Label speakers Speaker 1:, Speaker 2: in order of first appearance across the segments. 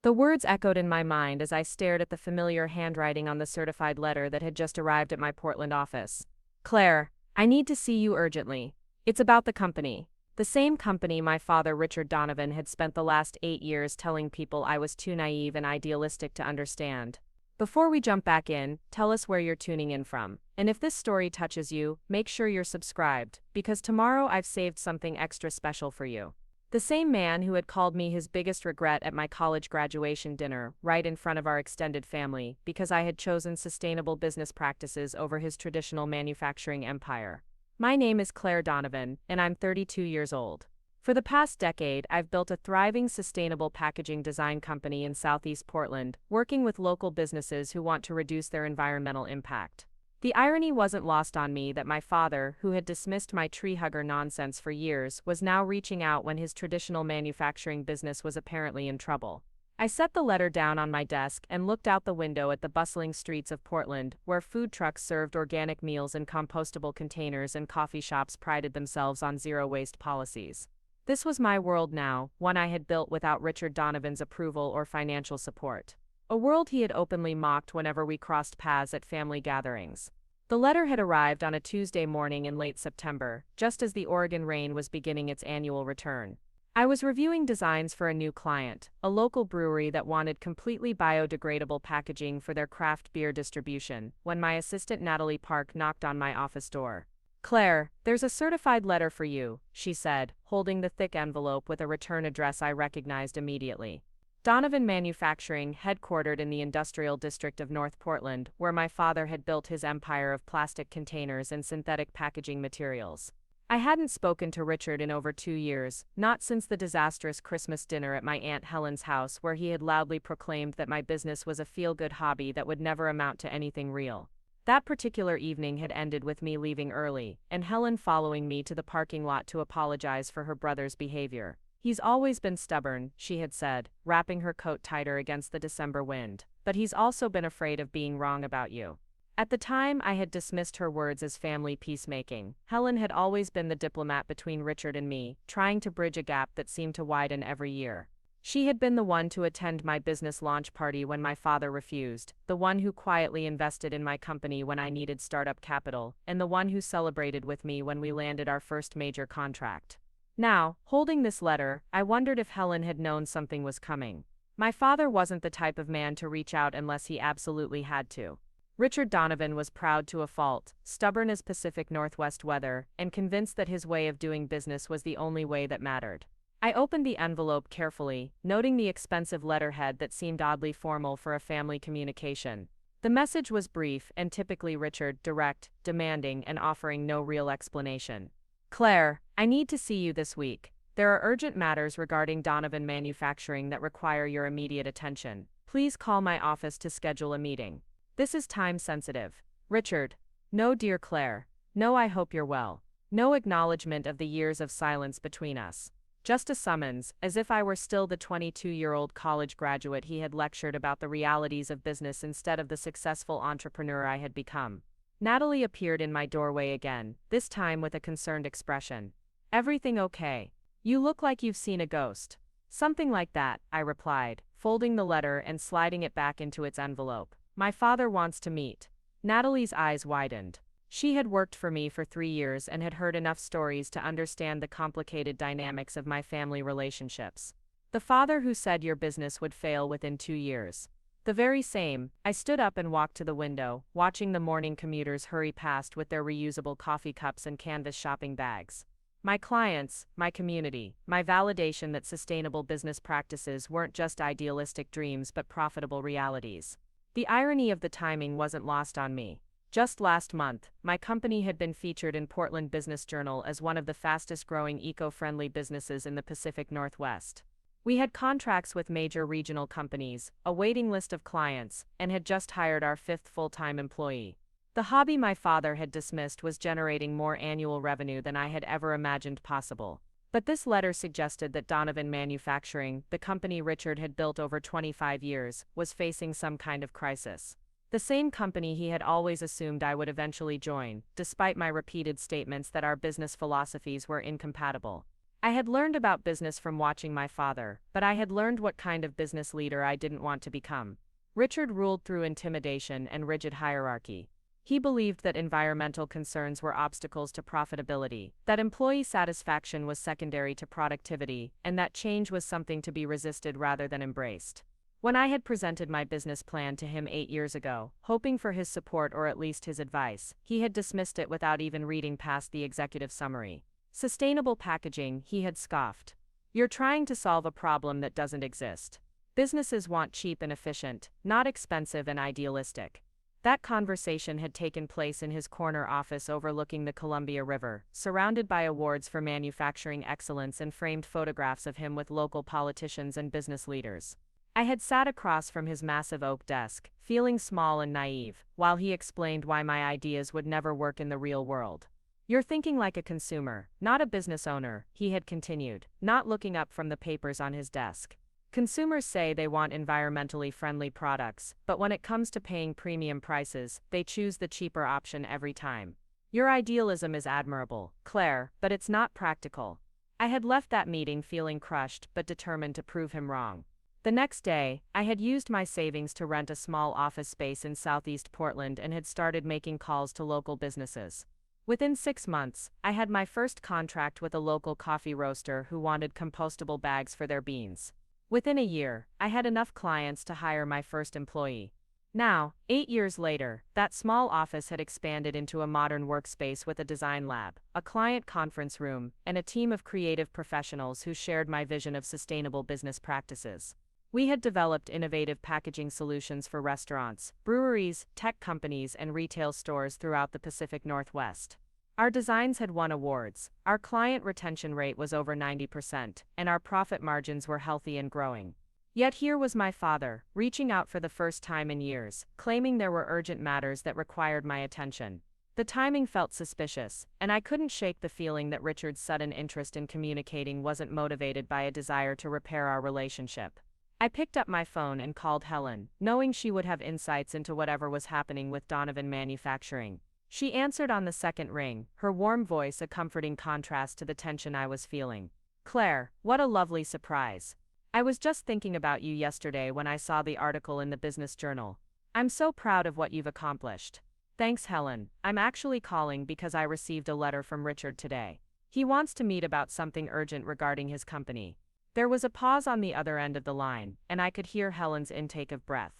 Speaker 1: The words echoed in my mind as I stared at the familiar handwriting on the certified letter that had just arrived at my Portland office. Claire, I need to see you urgently. It's about the company. The same company my father, Richard Donovan, had spent the last 8 years telling people I was too naive and idealistic to understand. Before we jump back in, tell us where you're tuning in from. And if this story touches you, make sure you're subscribed, because tomorrow I've saved something extra special for you. The same man who had called me his biggest regret at my college graduation dinner, right in front of our extended family, because I had chosen sustainable business practices over his traditional manufacturing empire. My name is Claire Donovan, and I'm 32 years old. For the past decade, I've built a thriving sustainable packaging design company in Southeast Portland, working with local businesses who want to reduce their environmental impact. The irony wasn't lost on me that my father, who had dismissed my tree hugger nonsense for years, was now reaching out when his traditional manufacturing business was apparently in trouble. I set the letter down on my desk and looked out the window at the bustling streets of Portland, where food trucks served organic meals in compostable containers and coffee shops prided themselves on zero-waste policies. This was my world now, one I had built without Richard Donovan's approval or financial support. A world he had openly mocked whenever we crossed paths at family gatherings. The letter had arrived on a Tuesday morning in late September, just as the Oregon rain was beginning its annual return. I was reviewing designs for a new client, a local brewery that wanted completely biodegradable packaging for their craft beer distribution, when my assistant Natalie Park knocked on my office door. "Claire, there's a certified letter for you," she said, holding the thick envelope with a return address I recognized immediately. Donovan Manufacturing, headquartered in the industrial district of North Portland, where my father had built his empire of plastic containers and synthetic packaging materials. I hadn't spoken to Richard in over 2 years, not since the disastrous Christmas dinner at my Aunt Helen's house where he had loudly proclaimed that my business was a feel-good hobby that would never amount to anything real. That particular evening had ended with me leaving early, and Helen following me to the parking lot to apologize for her brother's behavior. "He's always been stubborn," she had said, wrapping her coat tighter against the December wind, "but he's also been afraid of being wrong about you." At the time, I had dismissed her words as family peacemaking. Helen had always been the diplomat between Richard and me, trying to bridge a gap that seemed to widen every year. She had been the one to attend my business launch party when my father refused, the one who quietly invested in my company when I needed startup capital, and the one who celebrated with me when we landed our first major contract. Now, holding this letter, I wondered if Helen had known something was coming. My father wasn't the type of man to reach out unless he absolutely had to. Richard Donovan was proud to a fault, stubborn as Pacific Northwest weather, and convinced that his way of doing business was the only way that mattered. I opened the envelope carefully, noting the expensive letterhead that seemed oddly formal for a family communication. The message was brief and typically Richard, direct, demanding, and offering no real explanation. "Claire, I need to see you this week. There are urgent matters regarding Donovan Manufacturing that require your immediate attention. Please call my office to schedule a meeting. This is time sensitive. Richard." No, dear Claire. No, I hope you're well. No acknowledgement of the years of silence between us. Just a summons, as if I were still the 22-year-old college graduate he had lectured about the realities of business instead of the successful entrepreneur I had become. Natalie appeared in my doorway again, this time with a concerned expression. "Everything okay? You look like you've seen a ghost." "Something like that," I replied, folding the letter and sliding it back into its envelope. "My father wants to meet." Natalie's eyes widened. She had worked for me for 3 years and had heard enough stories to understand the complicated dynamics of my family relationships. "The father who said your business would fail within 2 years. The very same." I stood up and walked to the window, watching the morning commuters hurry past with their reusable coffee cups and canvas shopping bags. My clients, my community, my validation that sustainable business practices weren't just idealistic dreams but profitable realities. The irony of the timing wasn't lost on me. Just last month, my company had been featured in Portland Business Journal as one of the fastest-growing eco-friendly businesses in the Pacific Northwest. We had contracts with major regional companies, a waiting list of clients, and had just hired our 5th full-time employee. The hobby my father had dismissed was generating more annual revenue than I had ever imagined possible. But this letter suggested that Donovan Manufacturing, the company Richard had built over 25 years, was facing some kind of crisis. The same company he had always assumed I would eventually join, despite my repeated statements that our business philosophies were incompatible. I had learned about business from watching my father, but I had learned what kind of business leader I didn't want to become. Richard ruled through intimidation and rigid hierarchy. He believed that environmental concerns were obstacles to profitability, that employee satisfaction was secondary to productivity, and that change was something to be resisted rather than embraced. When I had presented my business plan to him 8 years ago, hoping for his support or at least his advice, he had dismissed it without even reading past the executive summary. Sustainable packaging, he had scoffed. You're trying to solve a problem that doesn't exist. Businesses want cheap and efficient, not expensive and idealistic. That conversation had taken place in his corner office overlooking the Columbia River, surrounded by awards for manufacturing excellence and framed photographs of him with local politicians and business leaders. I had sat across from his massive oak desk, feeling small and naive, while he explained why my ideas would never work in the real world. You're thinking like a consumer, not a business owner, he had continued, not looking up from the papers on his desk. Consumers say they want environmentally friendly products, but when it comes to paying premium prices, they choose the cheaper option every time. Your idealism is admirable, Claire, but it's not practical. I had left that meeting feeling crushed but determined to prove him wrong. The next day, I had used my savings to rent a small office space in Southeast Portland and had started making calls to local businesses. Within 6 months, I had my first contract with a local coffee roaster who wanted compostable bags for their beans. Within a year, I had enough clients to hire my first employee. Now, 8 years later, that small office had expanded into a modern workspace with a design lab, a client conference room, and a team of creative professionals who shared my vision of sustainable business practices. We had developed innovative packaging solutions for restaurants, breweries, tech companies, and retail stores throughout the Pacific Northwest. Our designs had won awards, our client retention rate was over 90%, and our profit margins were healthy and growing. Yet here was my father, reaching out for the first time in years, claiming there were urgent matters that required my attention. The timing felt suspicious, and I couldn't shake the feeling that Richard's sudden interest in communicating wasn't motivated by a desire to repair our relationship. I picked up my phone and called Helen, knowing she would have insights into whatever was happening with Donovan Manufacturing. She answered on the second ring, her warm voice a comforting contrast to the tension I was feeling. Claire, what a lovely surprise. I was just thinking about you yesterday when I saw the article in the Business Journal. I'm so proud of what you've accomplished. Thanks, Helen. I'm actually calling because I received a letter from Richard today. He wants to meet about something urgent regarding his company. There was a pause on the other end of the line, and I could hear Helen's intake of breath.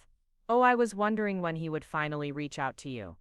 Speaker 1: Oh, I was wondering when he would finally reach out to you.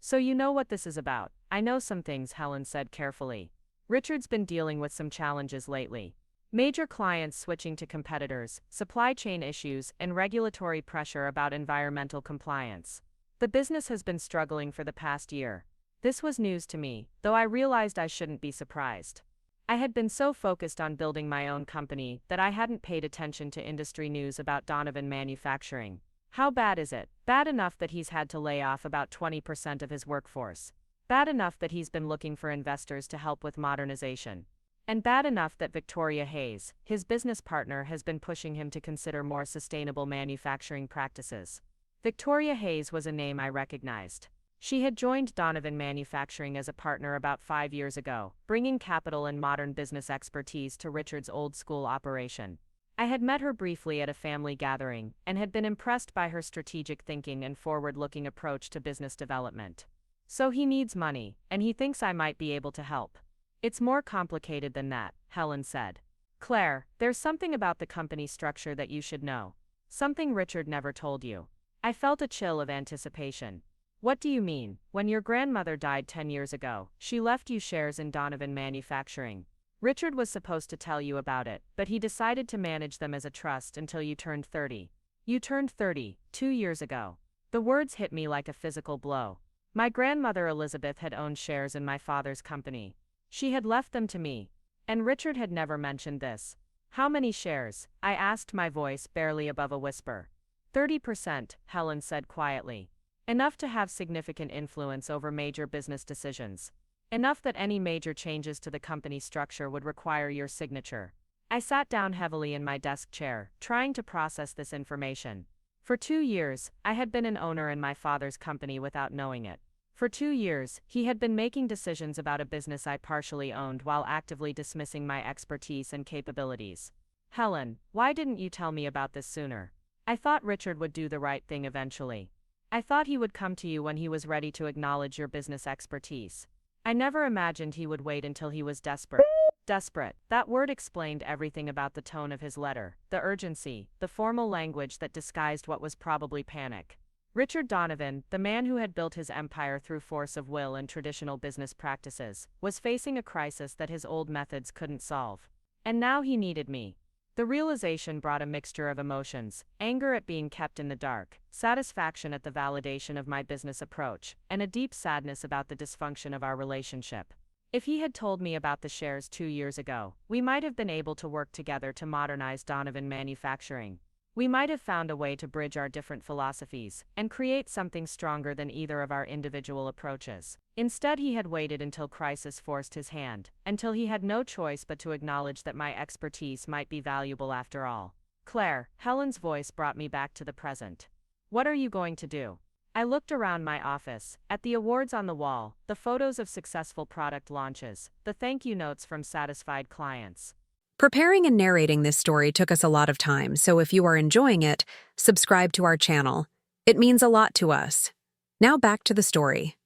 Speaker 1: So you know what this is about. I know some things, Helen said carefully. Richard's been dealing with some challenges lately. Major clients switching to competitors, supply chain issues, and regulatory pressure about environmental compliance. The business has been struggling for the past year. This was news to me, though I realized I shouldn't be surprised. I had been so focused on building my own company that I hadn't paid attention to industry news about Donovan Manufacturing. How bad is it? Bad enough that he's had to lay off about 20% of his workforce. Bad enough that he's been looking for investors to help with modernization. And bad enough that Victoria Hayes, his business partner, has been pushing him to consider more sustainable manufacturing practices. Victoria Hayes was a name I recognized. She had joined Donovan Manufacturing as a partner about 5 years ago, bringing capital and modern business expertise to Richard's old-school operation. I had met her briefly at a family gathering, and had been impressed by her strategic thinking and forward-looking approach to business development. So he needs money, and he thinks I might be able to help. It's more complicated than that, Helen said. Claire, there's something about the company structure that you should know. Something Richard never told you. I felt a chill of anticipation. What do you mean? When your grandmother died 10 years ago, she left you shares in Donovan Manufacturing. Richard was supposed to tell you about it, but he decided to manage them as a trust until you turned 30. You turned 30, 2 years ago. The words hit me like a physical blow. My grandmother Elizabeth had owned shares in my father's company. She had left them to me. And Richard had never mentioned this. How many shares? I asked, my voice barely above a whisper. 30%, Helen said quietly. Enough to have significant influence over major business decisions. Enough that any major changes to the company structure would require your signature. I sat down heavily in my desk chair, trying to process this information. For 2 years, I had been an owner in my father's company without knowing it. For 2 years, he had been making decisions about a business I partially owned while actively dismissing my expertise and capabilities. Helen, why didn't you tell me about this sooner? I thought Richard would do the right thing eventually. I thought he would come to you when he was ready to acknowledge your business expertise. I never imagined he would wait until he was desperate. Desperate. That word explained everything about the tone of his letter, the urgency, the formal language that disguised what was probably panic. Richard Donovan, the man who had built his empire through force of will and traditional business practices, was facing a crisis that his old methods couldn't solve. And now he needed me. The realization brought a mixture of emotions: anger at being kept in the dark, satisfaction at the validation of my business approach, and a deep sadness about the dysfunction of our relationship. If he had told me about the shares 2 years ago, we might have been able to work together to modernize Donovan Manufacturing. We might have found a way to bridge our different philosophies and create something stronger than either of our individual approaches. Instead, he had waited until crisis forced his hand, until he had no choice but to acknowledge that my expertise might be valuable after all. Claire, Helen's voice brought me back to the present. What are you going to do? I looked around my office, at the awards on the wall, the photos of successful product launches, the thank you notes from satisfied clients.
Speaker 2: Preparing and narrating this story took us a lot of time, so if you are enjoying it, subscribe to our channel. It means a lot to us. Now back to the story.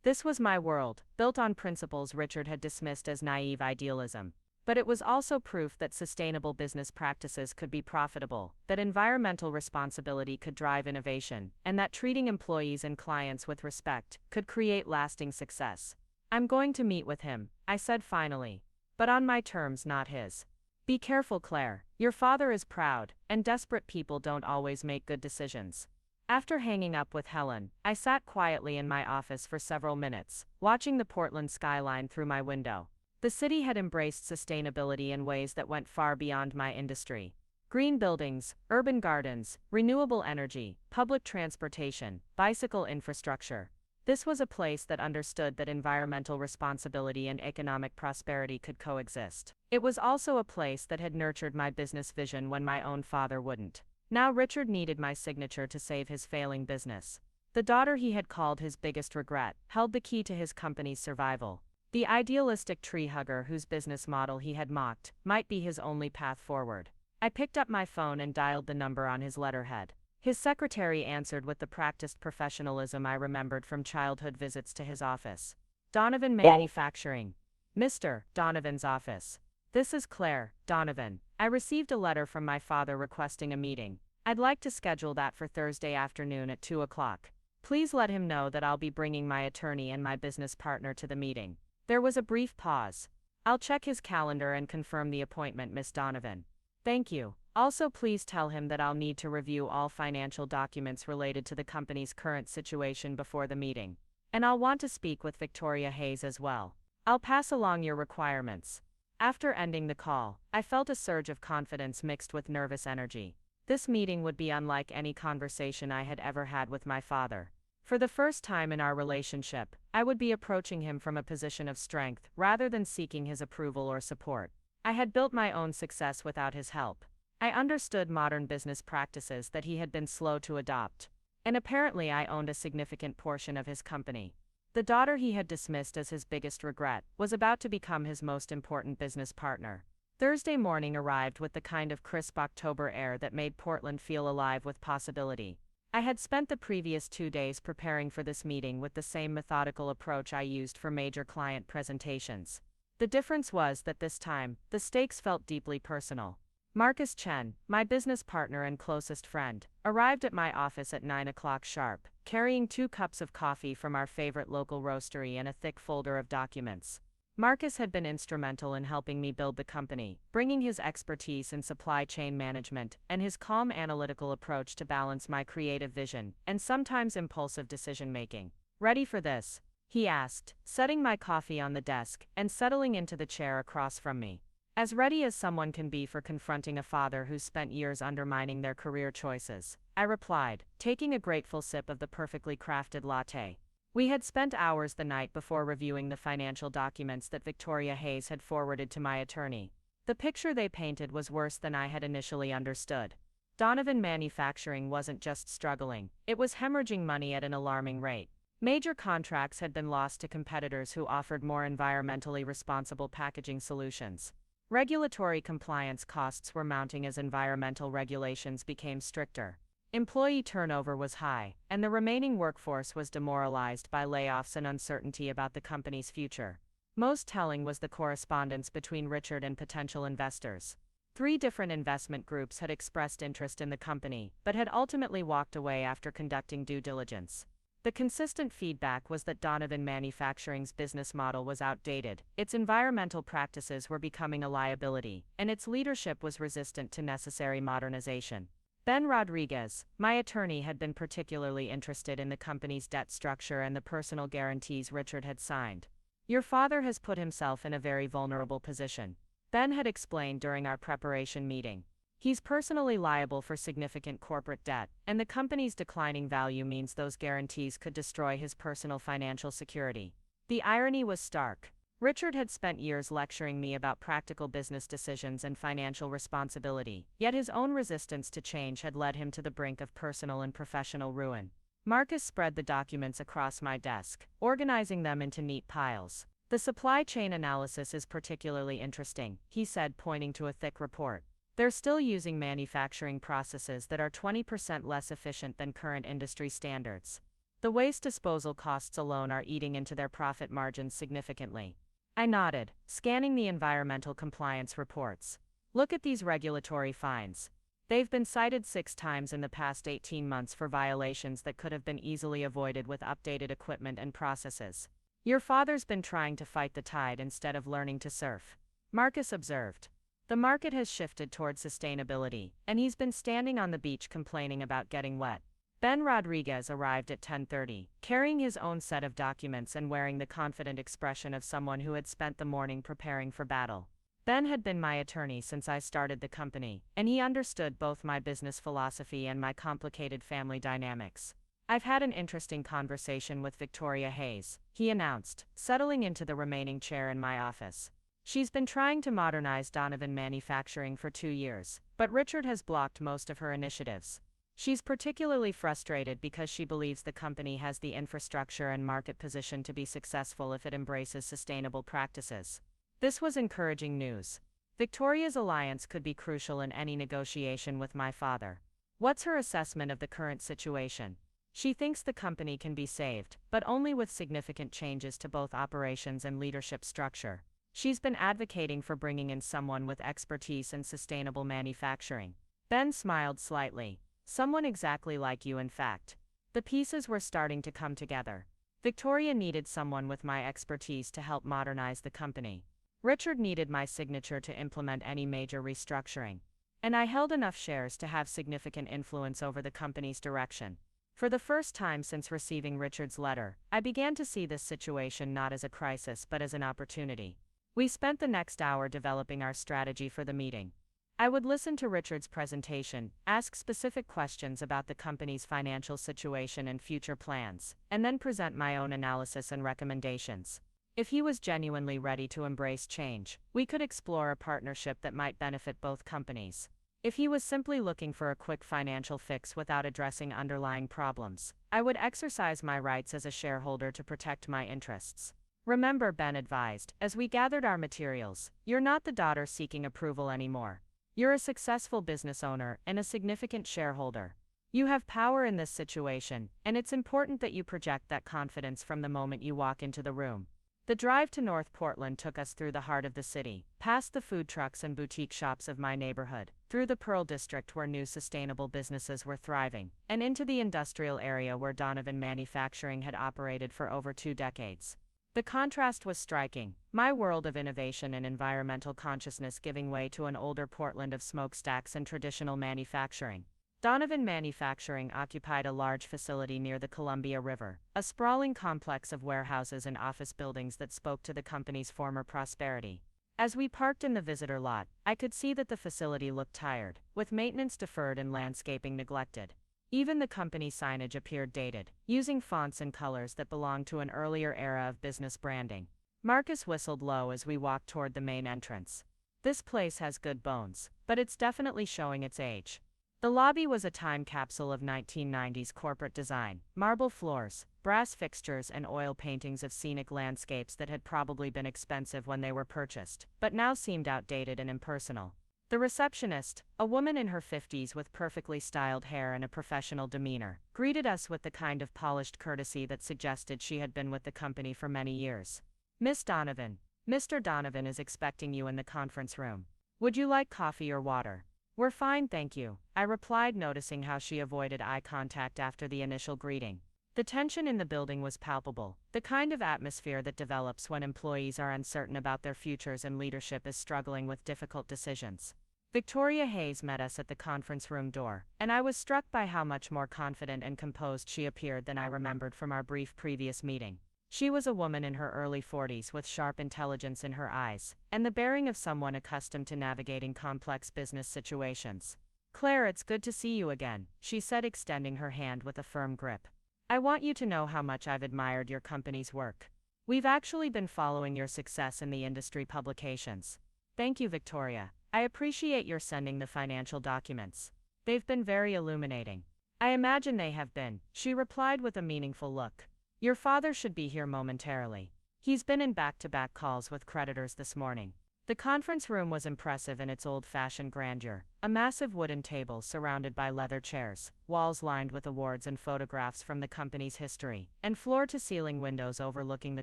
Speaker 1: This was my world, built on principles Richard had dismissed as naive idealism. But it was also proof that sustainable business practices could be profitable, that environmental responsibility could drive innovation, and that treating employees and clients with respect could create lasting success. I'm going to meet with him, I said finally. But on my terms, not his. Be careful, Claire. Your father is proud, and desperate people don't always make good decisions. After hanging up with Helen, I sat quietly in my office for several minutes, watching the Portland skyline through my window. The city had embraced sustainability in ways that went far beyond my industry. Green buildings, urban gardens, renewable energy, public transportation, bicycle infrastructure. This was a place that understood that environmental responsibility and economic prosperity could coexist. It was also a place that had nurtured my business vision when my own father wouldn't. Now Richard needed my signature to save his failing business. The daughter he had called his biggest regret held the key to his company's survival. The idealistic tree hugger whose business model he had mocked might be his only path forward. I picked up my phone and dialed the number on his letterhead. His secretary answered with the practiced professionalism I remembered from childhood visits to his office. Donovan Manufacturing. Mr. Donovan's office. This is Claire Donovan. I received a letter from my father requesting a meeting. I'd like to schedule that for Thursday afternoon at 2 o'clock. Please let him know that I'll be bringing my attorney and my business partner to the meeting. There was a brief pause. I'll check his calendar and confirm the appointment, Miss Donovan. Thank you. Also, please tell him that I'll need to review all financial documents related to the company's current situation before the meeting. And I'll want to speak with Victoria Hayes as well. I'll pass along your requirements. After ending the call, I felt a surge of confidence mixed with nervous energy. This meeting would be unlike any conversation I had ever had with my father. For the first time in our relationship, I would be approaching him from a position of strength rather than seeking his approval or support. I had built my own success without his help. I understood modern business practices that he had been slow to adopt. And apparently I owned a significant portion of his company. The daughter he had dismissed as his biggest regret was about to become his most important business partner. Thursday morning arrived with the kind of crisp October air that made Portland feel alive with possibility. I had spent the previous 2 days preparing for this meeting with the same methodical approach I used for major client presentations. The difference was that this time, the stakes felt deeply personal. Marcus Chen, my business partner and closest friend, arrived at my office at 9 o'clock sharp, carrying 2 cups of coffee from our favorite local roastery and a thick folder of documents. Marcus had been instrumental in helping me build the company, bringing his expertise in supply chain management and his calm analytical approach to balance my creative vision and sometimes impulsive decision-making. Ready for this? He asked, setting my coffee on the desk and settling into the chair across from me. As ready as someone can be for confronting a father who's spent years undermining their career choices, I replied, taking a grateful sip of the perfectly crafted latte. We had spent hours the night before reviewing the financial documents that Victoria Hayes had forwarded to my attorney. The picture they painted was worse than I had initially understood. Donovan Manufacturing wasn't just struggling, it was hemorrhaging money at an alarming rate. Major contracts had been lost to competitors who offered more environmentally responsible packaging solutions. Regulatory compliance costs were mounting as environmental regulations became stricter. Employee turnover was high, and the remaining workforce was demoralized by layoffs and uncertainty about the company's future. Most telling was the correspondence between Richard and potential investors. 3 different investment groups had expressed interest in the company, but had ultimately walked away after conducting due diligence. The consistent feedback was that Donovan Manufacturing's business model was outdated, its environmental practices were becoming a liability, and its leadership was resistant to necessary modernization. Ben Rodriguez, my attorney, had been particularly interested in the company's debt structure and the personal guarantees Richard had signed. "Your father has put himself in a very vulnerable position," Ben had explained during our preparation meeting. "He's personally liable for significant corporate debt, and the company's declining value means those guarantees could destroy his personal financial security." The irony was stark. Richard had spent years lecturing me about practical business decisions and financial responsibility, yet his own resistance to change had led him to the brink of personal and professional ruin. Marcus spread the documents across my desk, organizing them into neat piles. "The supply chain analysis is particularly interesting," he said, pointing to a thick report. "They're still using manufacturing processes that are 20% less efficient than current industry standards. The waste disposal costs alone are eating into their profit margins significantly." I nodded, scanning the environmental compliance reports. "Look at these regulatory fines. They've been cited 6 times in the past 18 months for violations that could have been easily avoided with updated equipment and processes. Your father's been trying to fight the tide instead of learning to surf," Marcus observed. "The market has shifted toward sustainability, and he's been standing on the beach complaining about getting wet." Ben Rodriguez arrived at 10:30, carrying his own set of documents and wearing the confident expression of someone who had spent the morning preparing for battle. Ben had been my attorney since I started the company, and he understood both my business philosophy and my complicated family dynamics. "I've had an interesting conversation with Victoria Hayes," he announced, settling into the remaining chair in my office. "She's been trying to modernize Donovan Manufacturing for 2 years, but Richard has blocked most of her initiatives. She's particularly frustrated because she believes the company has the infrastructure and market position to be successful if it embraces sustainable practices." This was encouraging news. Victoria's alliance could be crucial in any negotiation with my father. "What's her assessment of the current situation?" "She thinks the company can be saved, but only with significant changes to both operations and leadership structure. She's been advocating for bringing in someone with expertise in sustainable manufacturing." Ben smiled slightly. "Someone exactly like you, in fact." The pieces were starting to come together. Victoria needed someone with my expertise to help modernize the company. Richard needed my signature to implement any major restructuring. And I held enough shares to have significant influence over the company's direction. For the first time since receiving Richard's letter, I began to see this situation not as a crisis but as an opportunity. We spent the next hour developing our strategy for the meeting. I would listen to Richard's presentation, ask specific questions about the company's financial situation and future plans, and then present my own analysis and recommendations. If he was genuinely ready to embrace change, we could explore a partnership that might benefit both companies. If he was simply looking for a quick financial fix without addressing underlying problems, I would exercise my rights as a shareholder to protect my interests. "Remember," Ben advised, as we gathered our materials, "you're not the daughter seeking approval anymore. You're a successful business owner and a significant shareholder. You have power in this situation, and it's important that you project that confidence from the moment you walk into the room." The drive to North Portland took us through the heart of the city, past the food trucks and boutique shops of my neighborhood, through the Pearl District where new sustainable businesses were thriving, and into the industrial area where Donovan Manufacturing had operated for over 2 decades. The contrast was striking, my world of innovation and environmental consciousness giving way to an older Portland of smokestacks and traditional manufacturing. Donovan Manufacturing occupied a large facility near the Columbia River, a sprawling complex of warehouses and office buildings that spoke to the company's former prosperity. As we parked in the visitor lot, I could see that the facility looked tired, with maintenance deferred and landscaping neglected. Even the company signage appeared dated, using fonts and colors that belonged to an earlier era of business branding. Marcus whistled low as we walked toward the main entrance. "This place has good bones, but it's definitely showing its age." The lobby was a time capsule of 1990s corporate design: marble floors, brass fixtures, and oil paintings of scenic landscapes that had probably been expensive when they were purchased, but now seemed outdated and impersonal. The receptionist, a woman in her 50s with perfectly styled hair and a professional demeanor, greeted us with the kind of polished courtesy that suggested she had been with the company for many years. "Miss Donovan, Mr. Donovan is expecting you in the conference room. Would you like coffee or water?" "We're fine, thank you," I replied, noticing how she avoided eye contact after the initial greeting. The tension in the building was palpable, the kind of atmosphere that develops when employees are uncertain about their futures and leadership is struggling with difficult decisions. Victoria Hayes met us at the conference room door, and I was struck by how much more confident and composed she appeared than I remembered from our brief previous meeting. She was a woman in her early 40s with sharp intelligence in her eyes, and the bearing of someone accustomed to navigating complex business situations. "Claire, it's good to see you again," she said, extending her hand with a firm grip. "I want you to know how much I've admired your company's work. We've actually been following your success in the industry publications." "Thank you, Victoria. I appreciate your sending the financial documents. They've been very illuminating." "I imagine they have been," she replied with a meaningful look. "Your father should be here momentarily. He's been in back-to-back calls with creditors this morning." The conference room was impressive in its old-fashioned grandeur: a massive wooden table surrounded by leather chairs, walls lined with awards and photographs from the company's history, and floor-to-ceiling windows overlooking the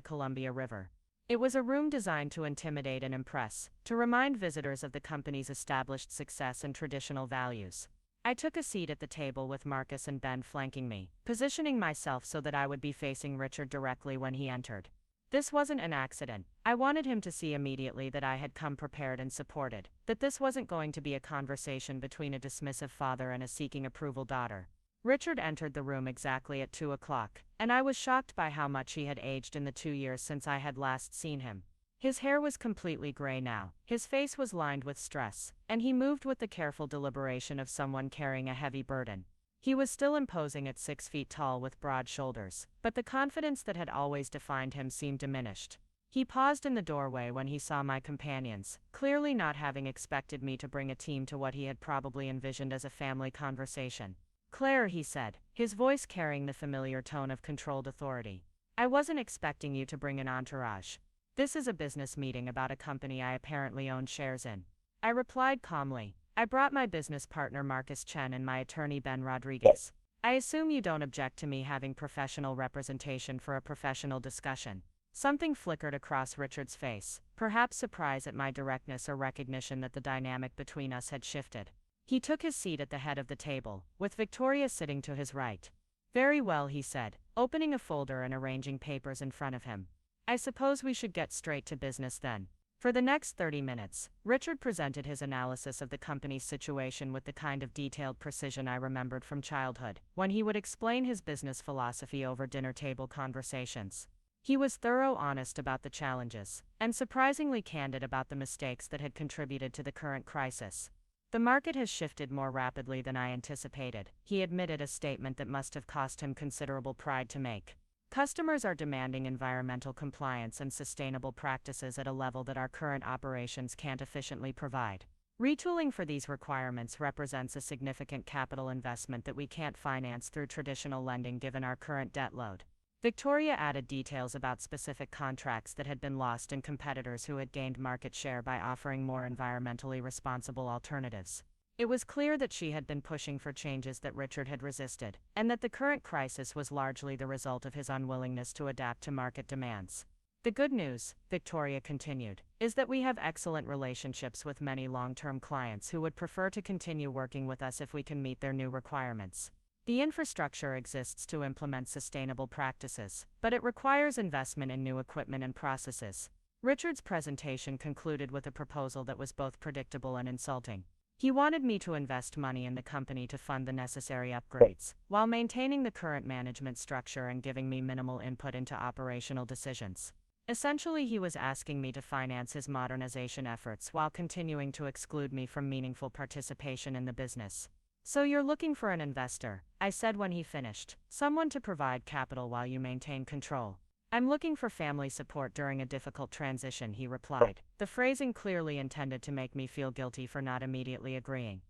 Speaker 1: Columbia River. It was a room designed to intimidate and impress, to remind visitors of the company's established success and traditional values. I took a seat at the table with Marcus and Ben flanking me, positioning myself so that I would be facing Richard directly when he entered. This wasn't an accident. I wanted him to see immediately that I had come prepared and supported, that this wasn't going to be a conversation between a dismissive father and a seeking approval daughter. Richard entered the room exactly at 2 o'clock, and I was shocked by how much he had aged in the 2 years since I had last seen him. His hair was completely gray now, his face was lined with stress, and he moved with the careful deliberation of someone carrying a heavy burden. He was still imposing at 6 feet tall with broad shoulders, but the confidence that had always defined him seemed diminished. He paused in the doorway when he saw my companions, clearly not having expected me to bring a team to what he had probably envisioned as a family conversation. "Claire," he said, his voice carrying the familiar tone of controlled authority, "I wasn't expecting you to bring an entourage. This is a business meeting about a company I apparently own shares in." I replied calmly. "I brought my business partner Marcus Chen and my attorney Ben Rodriguez. I assume you don't object to me having professional representation for a professional discussion." Something flickered across Richard's face, perhaps surprise at my directness or recognition that the dynamic between us had shifted. He took his seat at the head of the table, with Victoria sitting to his right. "Very well," he said, opening a folder and arranging papers in front of him. "I suppose we should get straight to business then." For the next 30 minutes, Richard presented his analysis of the company's situation with the kind of detailed precision I remembered from childhood, when he would explain his business philosophy over dinner table conversations. He was thorough, honest about the challenges, and surprisingly candid about the mistakes that had contributed to the current crisis. "The market has shifted more rapidly than I anticipated," he admitted, a statement that must have cost him considerable pride to make. "Customers are demanding environmental compliance and sustainable practices at a level that our current operations can't efficiently provide. Retooling for these requirements represents a significant capital investment that we can't finance through traditional lending given our current debt load." Victoria added details about specific contracts that had been lost and competitors who had gained market share by offering more environmentally responsible alternatives. It was clear that she had been pushing for changes that Richard had resisted, and that the current crisis was largely the result of his unwillingness to adapt to market demands. "The good news," Victoria continued, "is that we have excellent relationships with many long-term clients who would prefer to continue working with us if we can meet their new requirements. The infrastructure exists to implement sustainable practices, but it requires investment in new equipment and processes." Richard's presentation concluded with a proposal that was both predictable and insulting. He wanted me to invest money in the company to fund the necessary upgrades, while maintaining the current management structure and giving me minimal input into operational decisions. Essentially, he was asking me to finance his modernization efforts while continuing to exclude me from meaningful participation in the business. "So you're looking for an investor," I said when he finished, "someone to provide capital while you maintain control." "I'm looking for family support during a difficult transition," he replied, the phrasing clearly intended to make me feel guilty for not immediately agreeing.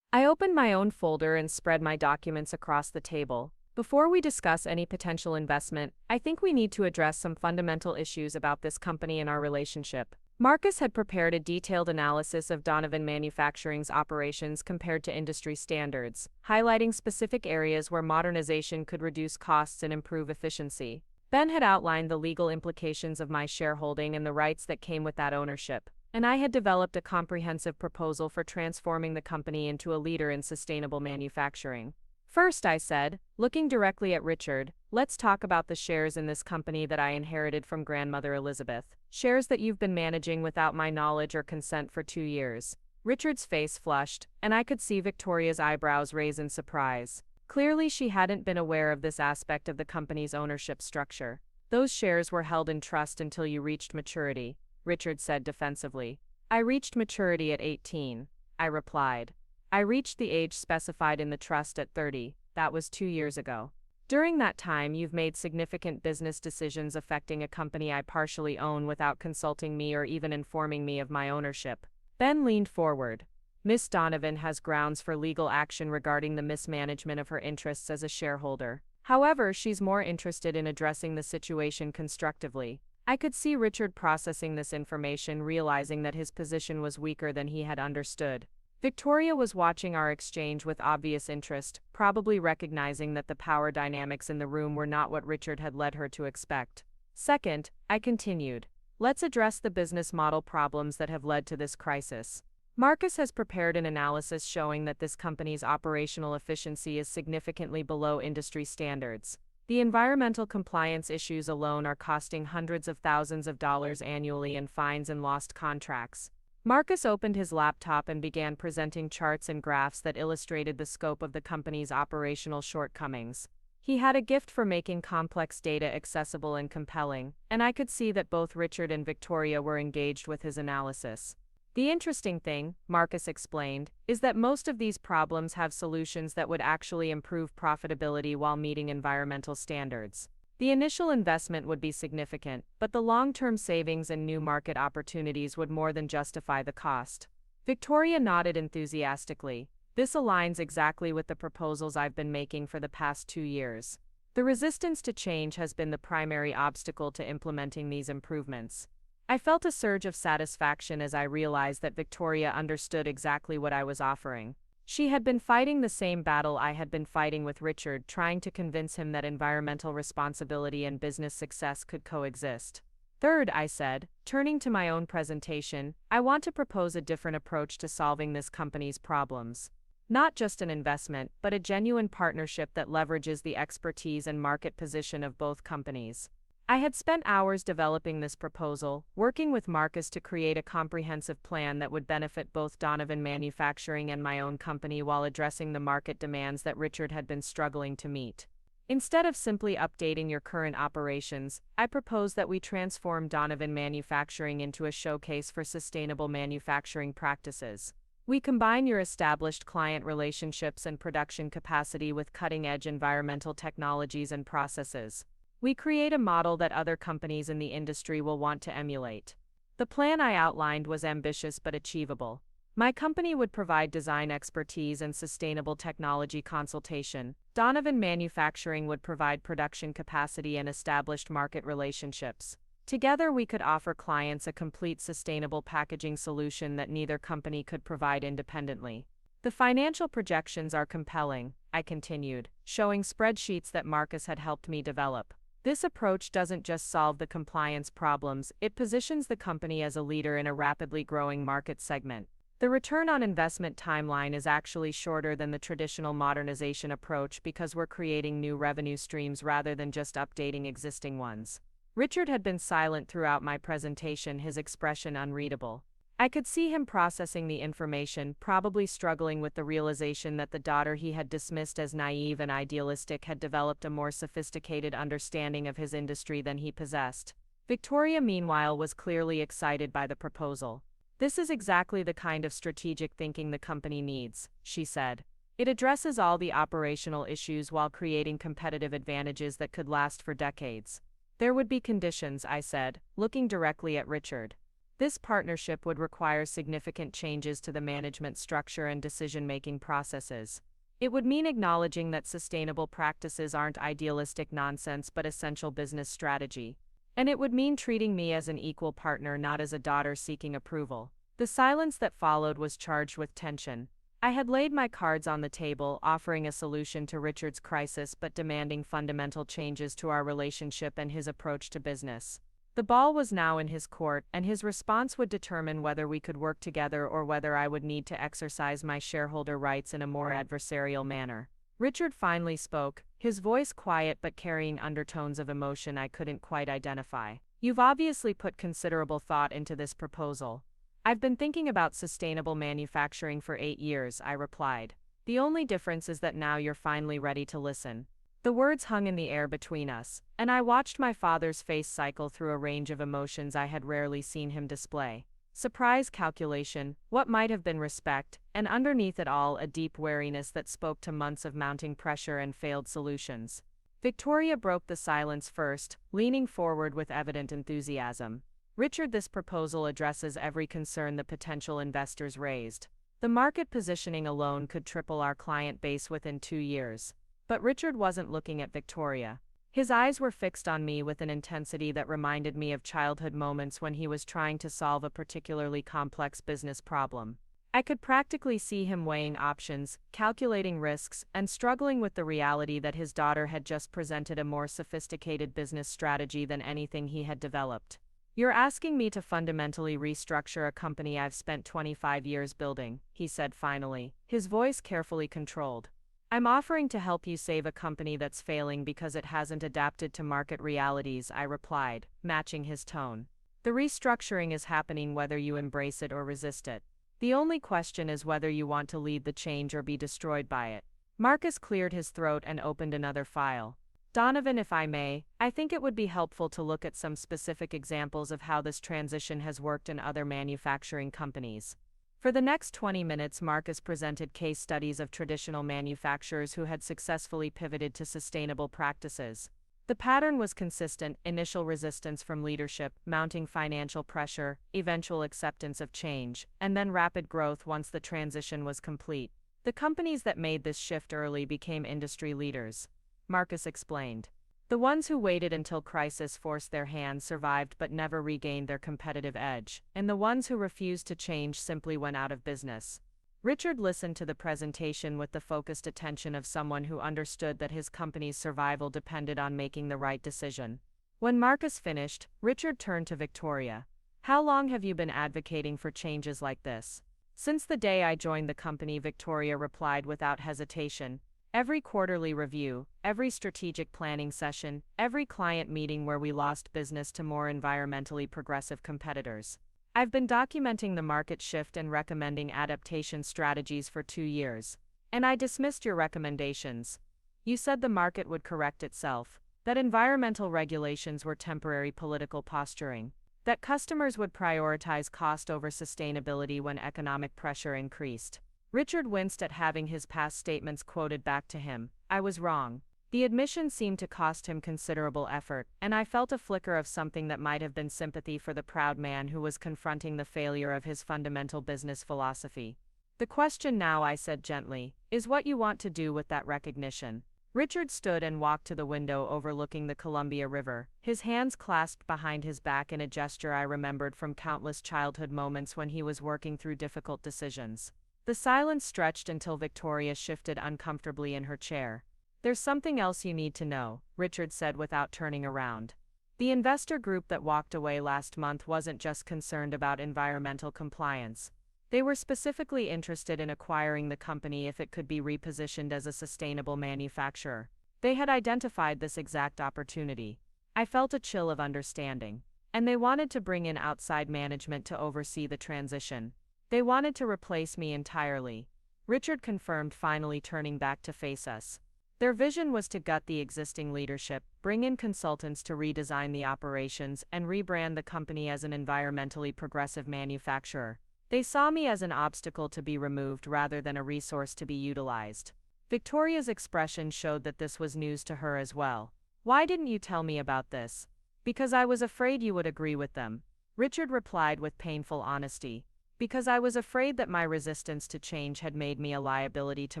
Speaker 1: I opened my own folder and spread my documents across the table. Before we discuss any potential investment, I think we need to address some fundamental issues about this company and our relationship. Marcus had prepared a detailed analysis of Donovan Manufacturing's operations compared to industry standards, highlighting specific areas where modernization could reduce costs and improve efficiency. Ben had outlined the legal implications of my shareholding and the rights that came with that ownership, and I had developed a comprehensive proposal for transforming the company into a leader in sustainable manufacturing. First, I said, looking directly at Richard, let's talk about the shares in this company that I inherited from grandmother Elizabeth. Shares that you've been managing without my knowledge or consent for 2 years. Richard's face flushed, and I could see Victoria's eyebrows raise in surprise. Clearly, she hadn't been aware of this aspect of the company's ownership structure. Those shares were held in trust until you reached maturity, Richard said defensively. I reached maturity at 18, I replied. I reached the age specified in the trust at 30, that was 2 years ago. During that time, you've made significant business decisions affecting a company I partially own without consulting me or even informing me of my ownership. Ben leaned forward. Miss Donovan has grounds for legal action regarding the mismanagement of her interests as a shareholder. However, she's more interested in addressing the situation constructively. I could see Richard processing this information, realizing that his position was weaker than he had understood. Victoria was watching our exchange with obvious interest, probably recognizing that the power dynamics in the room were not what Richard had led her to expect. Second, I continued, let's address the business model problems that have led to this crisis. Marcus has prepared an analysis showing that this company's operational efficiency is significantly below industry standards. The environmental compliance issues alone are costing hundreds of thousands of dollars annually in fines and lost contracts. Marcus opened his laptop and began presenting charts and graphs that illustrated the scope of the company's operational shortcomings. He had a gift for making complex data accessible and compelling, and I could see that both Richard and Victoria were engaged with his analysis. The interesting thing, Marcus explained, is that most of these problems have solutions that would actually improve profitability while meeting environmental standards. The initial investment would be significant, but the long-term savings and new market opportunities would more than justify the cost. Victoria nodded enthusiastically. This aligns exactly with the proposals I've been making for the past 2 years. The resistance to change has been the primary obstacle to implementing these improvements. I felt a surge of satisfaction as I realized that Victoria understood exactly what I was offering. She had been fighting the same battle I had been fighting with Richard, trying to convince him that environmental responsibility and business success could coexist. Third, I said, turning to my own presentation, I want to propose a different approach to solving this company's problems. Not just an investment, but a genuine partnership that leverages the expertise and market position of both companies. I had spent hours developing this proposal, working with Marcus to create a comprehensive plan that would benefit both Donovan Manufacturing and my own company while addressing the market demands that Richard had been struggling to meet. Instead of simply updating your current operations, I propose that we transform Donovan Manufacturing into a showcase for sustainable manufacturing practices. We combine your established client relationships and production capacity with cutting-edge environmental technologies and processes. We create a model that other companies in the industry will want to emulate. The plan I outlined was ambitious but achievable. My company would provide design expertise and sustainable technology consultation. Donovan Manufacturing would provide production capacity and established market relationships. Together, we could offer clients a complete sustainable packaging solution that neither company could provide independently. The financial projections are compelling, I continued, showing spreadsheets that Marcus had helped me develop. This approach doesn't just solve the compliance problems, it positions the company as a leader in a rapidly growing market segment. The return on investment timeline is actually shorter than the traditional modernization approach because we're creating new revenue streams rather than just updating existing ones. Richard had been silent throughout my presentation, his expression unreadable. I could see him processing the information, probably struggling with the realization that the daughter he had dismissed as naive and idealistic had developed a more sophisticated understanding of his industry than he possessed. Victoria, meanwhile, was clearly excited by the proposal. This is exactly the kind of strategic thinking the company needs, she said. It addresses all the operational issues while creating competitive advantages that could last for decades. There would be conditions, I said, looking directly at Richard. This partnership would require significant changes to the management structure and decision-making processes. It would mean acknowledging that sustainable practices aren't idealistic nonsense but essential business strategy. And it would mean treating me as an equal partner, not as a daughter seeking approval. The silence that followed was charged with tension. I had laid my cards on the table, offering a solution to Richard's crisis but demanding fundamental changes to our relationship and his approach to business. The ball was now in his court, and his response would determine whether we could work together or whether I would need to exercise my shareholder rights in a more adversarial manner. Richard finally spoke, his voice quiet but carrying undertones of emotion I couldn't quite identify. "You've obviously put considerable thought into this proposal." "I've been thinking about sustainable manufacturing for 8 years," I replied. "The only difference is that now you're finally ready to listen." The words hung in the air between us, and I watched my father's face cycle through a range of emotions I had rarely seen him display. Surprise, calculation, what might have been respect, and underneath it all a deep wariness that spoke to months of mounting pressure and failed solutions. Victoria broke the silence first, leaning forward with evident enthusiasm. "Richard, this proposal addresses every concern the potential investors raised. The market positioning alone could triple our client base within 2 years." But Richard wasn't looking at Victoria. His eyes were fixed on me with an intensity that reminded me of childhood moments when he was trying to solve a particularly complex business problem. I could practically see him weighing options, calculating risks, and struggling with the reality that his daughter had just presented a more sophisticated business strategy than anything he had developed. "You're asking me to fundamentally restructure a company I've spent 25 years building," he said finally, his voice carefully controlled. "I'm offering to help you save a company that's failing because it hasn't adapted to market realities," I replied, matching his tone. "The restructuring is happening whether you embrace it or resist it. The only question is whether you want to lead the change or be destroyed by it." Marcus cleared his throat and opened another file. "Donovan, if I may, I think it would be helpful to look at some specific examples of how this transition has worked in other manufacturing companies." For the next 20 minutes, Marcus presented case studies of traditional manufacturers who had successfully pivoted to sustainable practices. The pattern was consistent: initial resistance from leadership, mounting financial pressure, eventual acceptance of change, and then rapid growth once the transition was complete. The companies that made this shift early became industry leaders, Marcus explained. The ones who waited until crisis forced their hand survived but never regained their competitive edge, and the ones who refused to change simply went out of business. Richard listened to the presentation with the focused attention of someone who understood that his company's survival depended on making the right decision. When Marcus finished, Richard turned to Victoria. "How long have you been advocating for changes like this?" "Since the day I joined the company," Victoria replied without hesitation. "Every quarterly review, every strategic planning session, every client meeting where we lost business to more environmentally progressive competitors. I've been documenting the market shift and recommending adaptation strategies for 2 years. And I dismissed your recommendations. You said the market would correct itself, that environmental regulations were temporary political posturing, that customers would prioritize cost over sustainability when economic pressure increased." Richard winced at having his past statements quoted back to him. I was wrong. The admission seemed to cost him considerable effort, and I felt a flicker of something that might have been sympathy for the proud man who was confronting the failure of his fundamental business philosophy. "The question now," I said gently, "is what you want to do with that recognition." Richard stood and walked to the window overlooking the Columbia River, his hands clasped behind his back in a gesture I remembered from countless childhood moments when he was working through difficult decisions. The silence stretched until Victoria shifted uncomfortably in her chair. "There's something else you need to know," Richard said without turning around. "The investor group that walked away last month wasn't just concerned about environmental compliance. They were specifically interested in acquiring the company if it could be repositioned as a sustainable manufacturer. They had identified this exact opportunity." I felt a chill of understanding. "And they wanted to bring in outside management to oversee the transition. They wanted to replace me entirely," Richard confirmed, finally turning back to face us. "Their vision was to gut the existing leadership, bring in consultants to redesign the operations, and rebrand the company as an environmentally progressive manufacturer. They saw me as an obstacle to be removed rather than a resource to be utilized." Victoria's expression showed that this was news to her as well. "Why didn't you tell me about this?" "Because I was afraid you would agree with them." Richard replied with painful honesty. Because I was afraid that my resistance to change had made me a liability to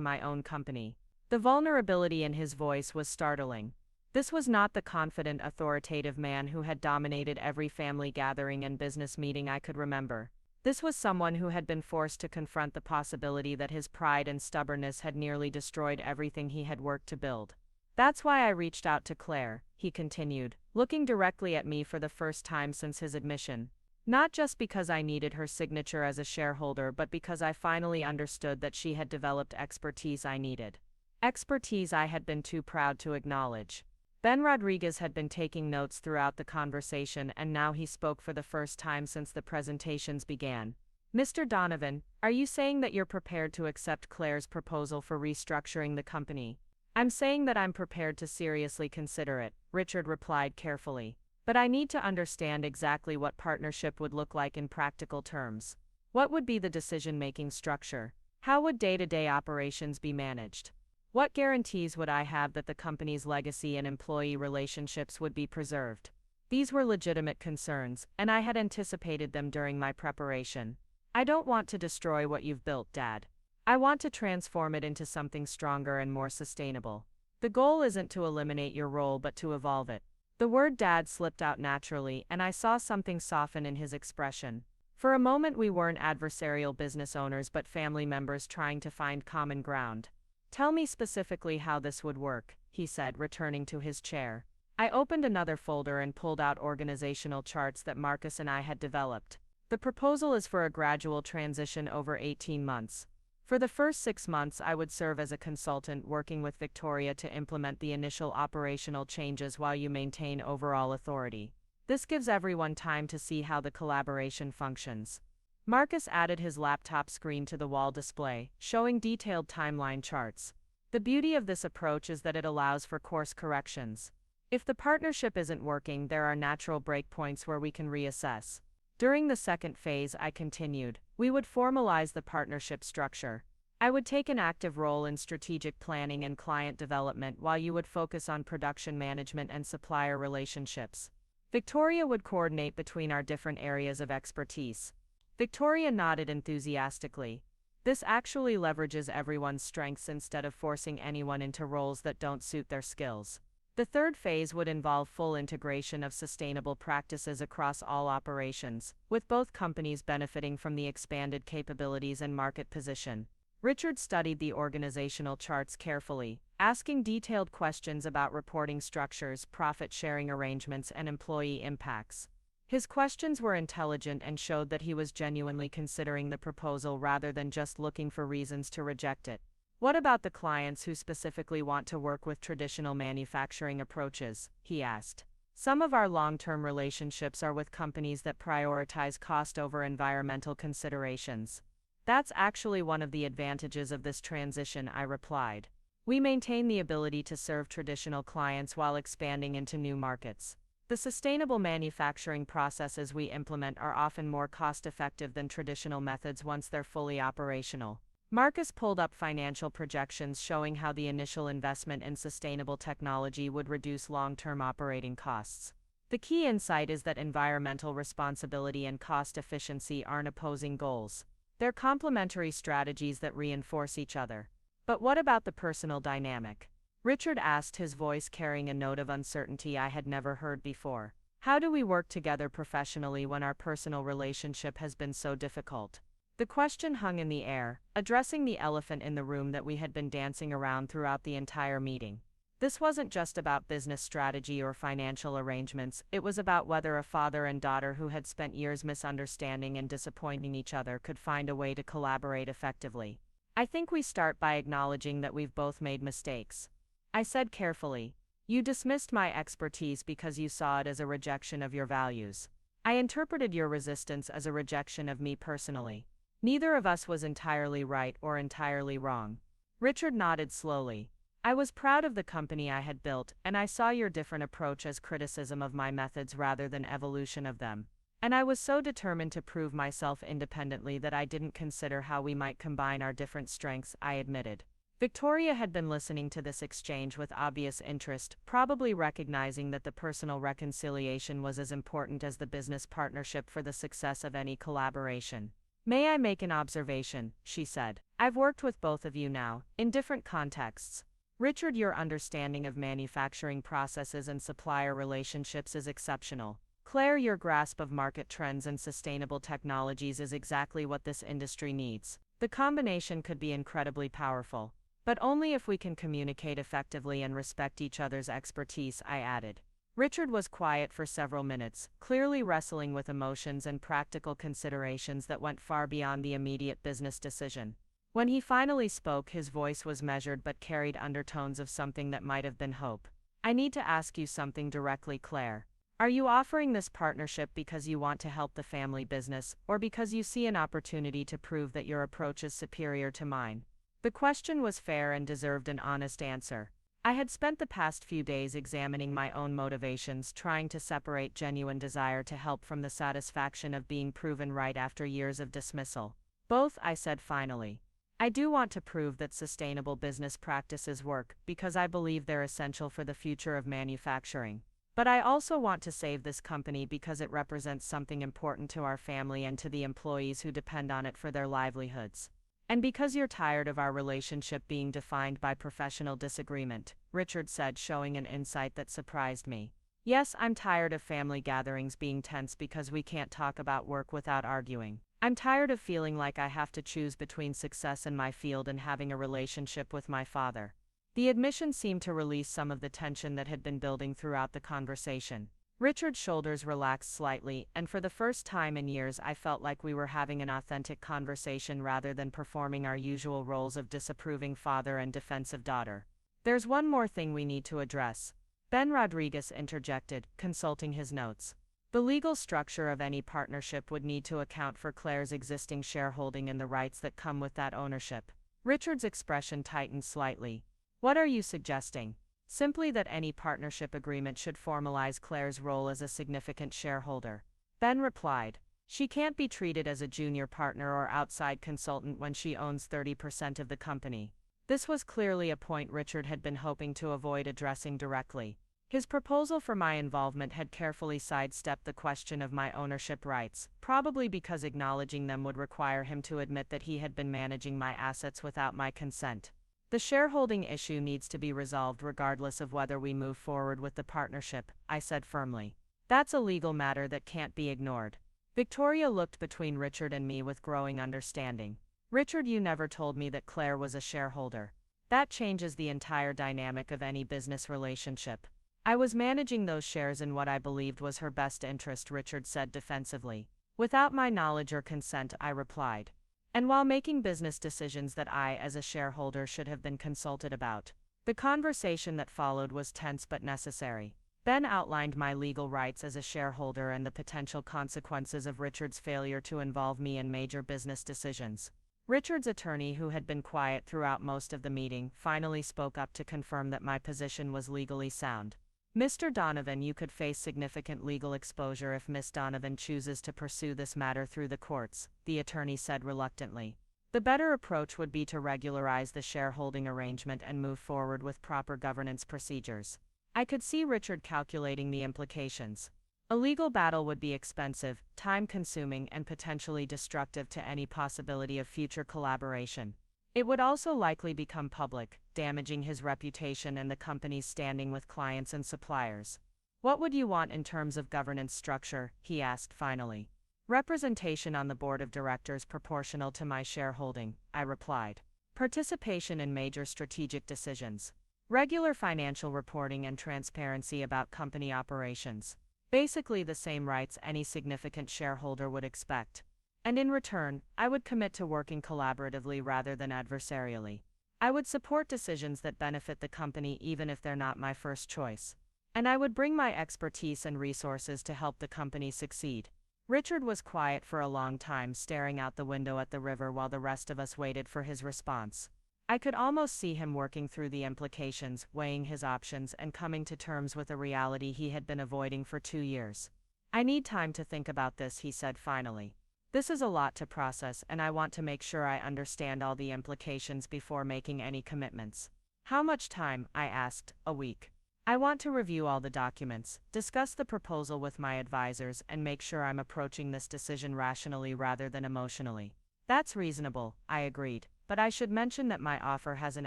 Speaker 1: my own company. The vulnerability in his voice was startling. This was not the confident, authoritative man who had dominated every family gathering and business meeting I could remember. This was someone who had been forced to confront the possibility that his pride and stubbornness had nearly destroyed everything he had worked to build. That's why I reached out to Claire, he continued, looking directly at me for the first time since his admission. Not just because I needed her signature as a shareholder, but because I finally understood that she had developed expertise I needed. Expertise I had been too proud to acknowledge. Ben Rodriguez had been taking notes throughout the conversation, and now he spoke for the first time since the presentations began. Mr. Donovan, are you saying that you're prepared to accept Claire's proposal for restructuring the company? I'm saying that I'm prepared to seriously consider it, Richard replied carefully. But I need to understand exactly what partnership would look like in practical terms. What would be the decision-making structure? How would day-to-day operations be managed? What guarantees would I have that the company's legacy and employee relationships would be preserved? These were legitimate concerns, and I had anticipated them during my preparation. I don't want to destroy what you've built, Dad. I want to transform it into something stronger and more sustainable. The goal isn't to eliminate your role but to evolve it. The word Dad slipped out naturally, and I saw something soften in his expression. For a moment we weren't adversarial business owners but family members trying to find common ground. Tell me specifically how this would work, he said, returning to his chair. I opened another folder and pulled out organizational charts that Marcus and I had developed. The proposal is for a gradual transition over 18 months. For the first 6 months I would serve as a consultant working with Victoria to implement the initial operational changes while you maintain overall authority. This gives everyone time to see how the collaboration functions. Marcus added his laptop screen to the wall display, showing detailed timeline charts. The beauty of this approach is that it allows for course corrections. If the partnership isn't working, there are natural breakpoints where we can reassess. During the second phase, I continued, we would formalize the partnership structure. I would take an active role in strategic planning and client development while you would focus on production management and supplier relationships. Victoria would coordinate between our different areas of expertise. Victoria nodded enthusiastically. This actually leverages everyone's strengths instead of forcing anyone into roles that don't suit their skills. The third phase would involve full integration of sustainable practices across all operations, with both companies benefiting from the expanded capabilities and market position. Richard studied the organizational charts carefully, asking detailed questions about reporting structures, profit-sharing arrangements, and employee impacts. His questions were intelligent and showed that he was genuinely considering the proposal rather than just looking for reasons to reject it. What about the clients who specifically want to work with traditional manufacturing approaches? He asked. Some of our long-term relationships are with companies that prioritize cost over environmental considerations. That's actually one of the advantages of this transition, I replied. We maintain the ability to serve traditional clients while expanding into new markets. The sustainable manufacturing processes we implement are often more cost-effective than traditional methods once they're fully operational. Marcus pulled up financial projections showing how the initial investment in sustainable technology would reduce long-term operating costs. The key insight is that environmental responsibility and cost efficiency aren't opposing goals. They're complementary strategies that reinforce each other. But what about the personal dynamic? Richard asked, his voice carrying a note of uncertainty I had never heard before. How do we work together professionally when our personal relationship has been so difficult? The question hung in the air, addressing the elephant in the room that we had been dancing around throughout the entire meeting. This wasn't just about business strategy or financial arrangements, it was about whether a father and daughter who had spent years misunderstanding and disappointing each other could find a way to collaborate effectively. I think we start by acknowledging that we've both made mistakes. I said carefully. You dismissed my expertise because you saw it as a rejection of your values. I interpreted your resistance as a rejection of me personally. Neither of us was entirely right or entirely wrong. Richard nodded slowly. I was proud of the company I had built, and I saw your different approach as criticism of my methods rather than evolution of them. And I was so determined to prove myself independently that I didn't consider how we might combine our different strengths, I admitted. Victoria had been listening to this exchange with obvious interest, probably recognizing that the personal reconciliation was as important as the business partnership for the success of any collaboration. "May I make an observation?" she said. "I've worked with both of you now, in different contexts. Richard, your understanding of manufacturing processes and supplier relationships is exceptional. Claire, your grasp of market trends and sustainable technologies is exactly what this industry needs. The combination could be incredibly powerful. But only if we can communicate effectively and respect each other's expertise," I added. Richard was quiet for several minutes, clearly wrestling with emotions and practical considerations that went far beyond the immediate business decision. When he finally spoke, his voice was measured but carried undertones of something that might have been hope. "I need to ask you something directly, Claire. Are you offering this partnership because you want to help the family business, or because you see an opportunity to prove that your approach is superior to mine?" The question was fair and deserved an honest answer. I had spent the past few days examining my own motivations, trying to separate genuine desire to help from the satisfaction of being proven right after years of dismissal. "Both," I said finally. "I do want to prove that sustainable business practices work, because I believe they're essential for the future of manufacturing. But I also want to save this company because it represents something important to our family and to the employees who depend on it for their livelihoods. And because you're tired of our relationship being defined by professional disagreement," Richard said, showing an insight that surprised me. "Yes, I'm tired of family gatherings being tense because we can't talk about work without arguing. I'm tired of feeling like I have to choose between success in my field and having a relationship with my father." The admission seemed to release some of the tension that had been building throughout the conversation. Richard's shoulders relaxed slightly, and for the first time in years I felt like we were having an authentic conversation rather than performing our usual roles of disapproving father and defensive daughter. "There's one more thing we need to address," Ben Rodriguez interjected, consulting his notes. "The legal structure of any partnership would need to account for Claire's existing shareholding and the rights that come with that ownership." Richard's expression tightened slightly. "What are you suggesting?" "Simply that any partnership agreement should formalize Claire's role as a significant shareholder," Ben replied. "She can't be treated as a junior partner or outside consultant when she owns 30% of the company." This was clearly a point Richard had been hoping to avoid addressing directly. His proposal for my involvement had carefully sidestepped the question of my ownership rights, probably because acknowledging them would require him to admit that he had been managing my assets without my consent. "The shareholding issue needs to be resolved regardless of whether we move forward with the partnership," I said firmly. "That's a legal matter that can't be ignored." Victoria looked between Richard and me with growing understanding. "Richard, you never told me that Claire was a shareholder. That changes the entire dynamic of any business relationship." "I was managing those shares in what I believed was her best interest," Richard said defensively. "Without my knowledge or consent," I replied. "And while making business decisions that I, as a shareholder, should have been consulted about." The conversation that followed was tense but necessary. Ben outlined my legal rights as a shareholder and the potential consequences of Richard's failure to involve me in major business decisions. Richard's attorney, who had been quiet throughout most of the meeting, finally spoke up to confirm that my position was legally sound. "Mr. Donovan, you could face significant legal exposure if Miss Donovan chooses to pursue this matter through the courts," the attorney said reluctantly. "The better approach would be to regularize the shareholding arrangement and move forward with proper governance procedures." I could see Richard calculating the implications. A legal battle would be expensive, time-consuming, and potentially destructive to any possibility of future collaboration. It would also likely become public, damaging his reputation and the company's standing with clients and suppliers. "What would you want in terms of governance structure?" he asked finally. "Representation on the board of directors proportional to my shareholding," I replied. "Participation in major strategic decisions. Regular financial reporting and transparency about company operations. Basically the same rights any significant shareholder would expect. And in return, I would commit to working collaboratively rather than adversarially. I would support decisions that benefit the company even if they're not my first choice. And I would bring my expertise and resources to help the company succeed." Richard was quiet for a long time, staring out the window at the river while the rest of us waited for his response. I could almost see him working through the implications, weighing his options, and coming to terms with a reality he had been avoiding for 2 years. "I need time to think about this," he said finally.
Speaker 3: This is a lot to process, and I want to make sure I understand all the implications before making any commitments. How much time? I asked. A week. I want to review all the documents, discuss the proposal with my advisors, and make sure I'm approaching this decision rationally rather than emotionally. That's reasonable, I agreed, but I should mention that my offer has an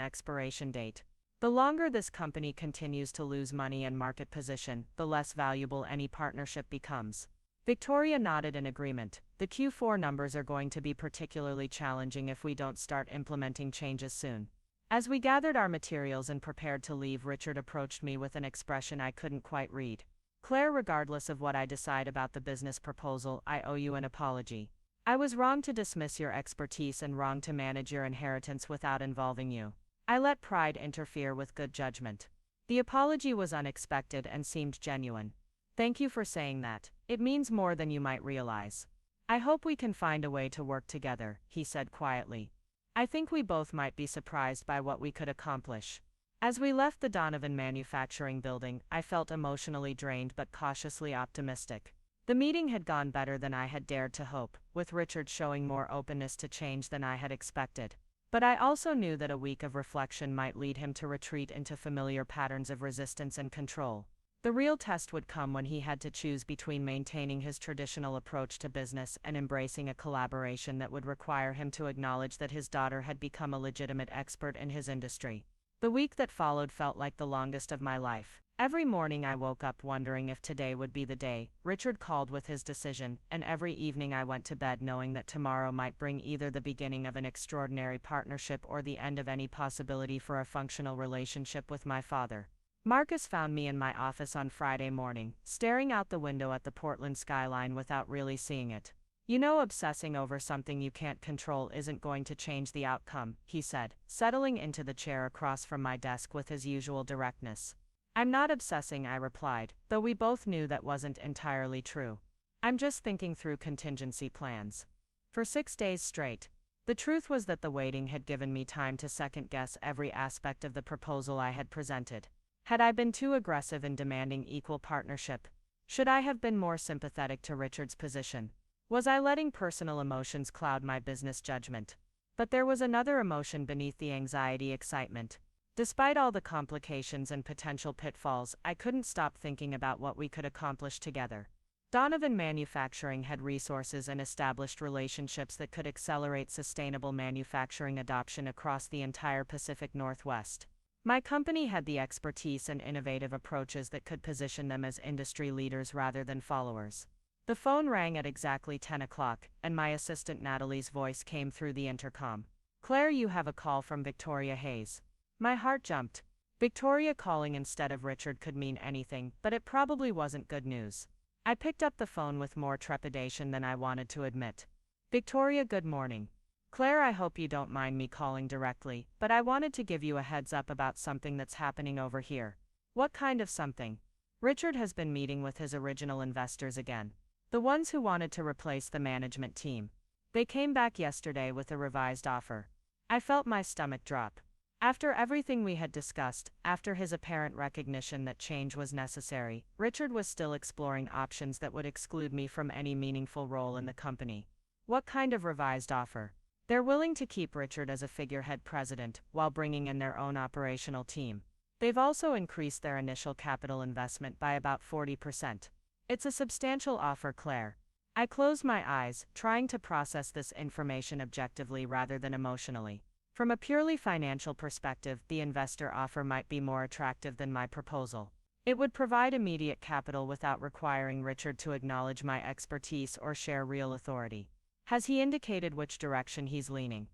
Speaker 3: expiration date. The longer this company continues to lose money and market position, the less valuable any partnership becomes. Victoria nodded in agreement. The Q4 numbers are going to be particularly challenging if we don't start implementing changes soon. As we gathered our materials and prepared to leave, Richard approached me with an expression I couldn't quite read. Claire, regardless of what I decide about the business proposal, I owe you an apology. I was wrong to dismiss your expertise and wrong to manage your inheritance without involving you. I let pride interfere with good judgment. The apology was unexpected and seemed genuine. Thank you for saying that. It means more than you might realize. I hope we can find a way to work together, he said quietly. I think we both might be surprised by what we could accomplish. As we left the Donovan manufacturing building, I felt emotionally drained but cautiously optimistic. The meeting had gone better than I had dared to hope, with Richard showing more openness to change than I had expected. But I also knew that a week of reflection might lead him to retreat into familiar patterns of resistance and control. The real test would come when he had to choose between maintaining his traditional approach to business and embracing a collaboration that would require him to acknowledge that his daughter had become a legitimate expert in his industry. The week that followed felt like the longest of my life. Every morning I woke up wondering if today would be the day Richard called with his decision, and every evening I went to bed knowing that tomorrow might bring either the beginning of an extraordinary partnership or the end of any possibility for a functional relationship with my father. Marcus found me in my office on Friday morning, staring out the window at the Portland skyline without really seeing it. You know, obsessing over something you can't control isn't going to change the outcome, he said, settling into the chair across from my desk with his usual directness. I'm not obsessing, I replied, though we both knew that wasn't entirely true. I'm just thinking through contingency plans. For 6 days straight. The truth was that the waiting had given me time to second-guess every aspect of the proposal I had presented. Had I been too aggressive in demanding equal partnership? Should I have been more sympathetic to Richard's position? Was I letting personal emotions cloud my business judgment? But there was another emotion beneath the anxiety: excitement. Despite all the complications and potential pitfalls, I couldn't stop thinking about what we could accomplish together. Donovan Manufacturing had resources and established relationships that could accelerate sustainable manufacturing adoption across the entire Pacific Northwest. My company had the expertise and innovative approaches that could position them as industry leaders rather than followers. The phone rang at exactly 10 o'clock, and my assistant Natalie's voice came through the intercom. Claire, you have a call from Victoria Hayes. My heart jumped. Victoria calling instead of Richard could mean anything, but it probably wasn't good news. I picked up the phone with more trepidation than I wanted to admit. Victoria, good morning. Claire, I hope you don't mind me calling directly, but I wanted to give you a heads up about something that's happening over here. What kind of something? Richard has been meeting with his original investors again. The ones who wanted to replace the management team. They came back yesterday with a revised offer. I felt my stomach drop. After everything we had discussed, after his apparent recognition that change was necessary, Richard was still exploring options that would exclude me from any meaningful role in the company. What kind of revised offer? They're willing to keep Richard as a figurehead president, while bringing in their own operational team. They've also increased their initial capital investment by about 40%. It's a substantial offer, Claire. I closed my eyes, trying to process this information objectively rather than emotionally. From a purely financial perspective, the investor offer might be more attractive than my proposal. It would provide immediate capital without requiring Richard to acknowledge my expertise or share real authority. Has he indicated which direction he's leaning?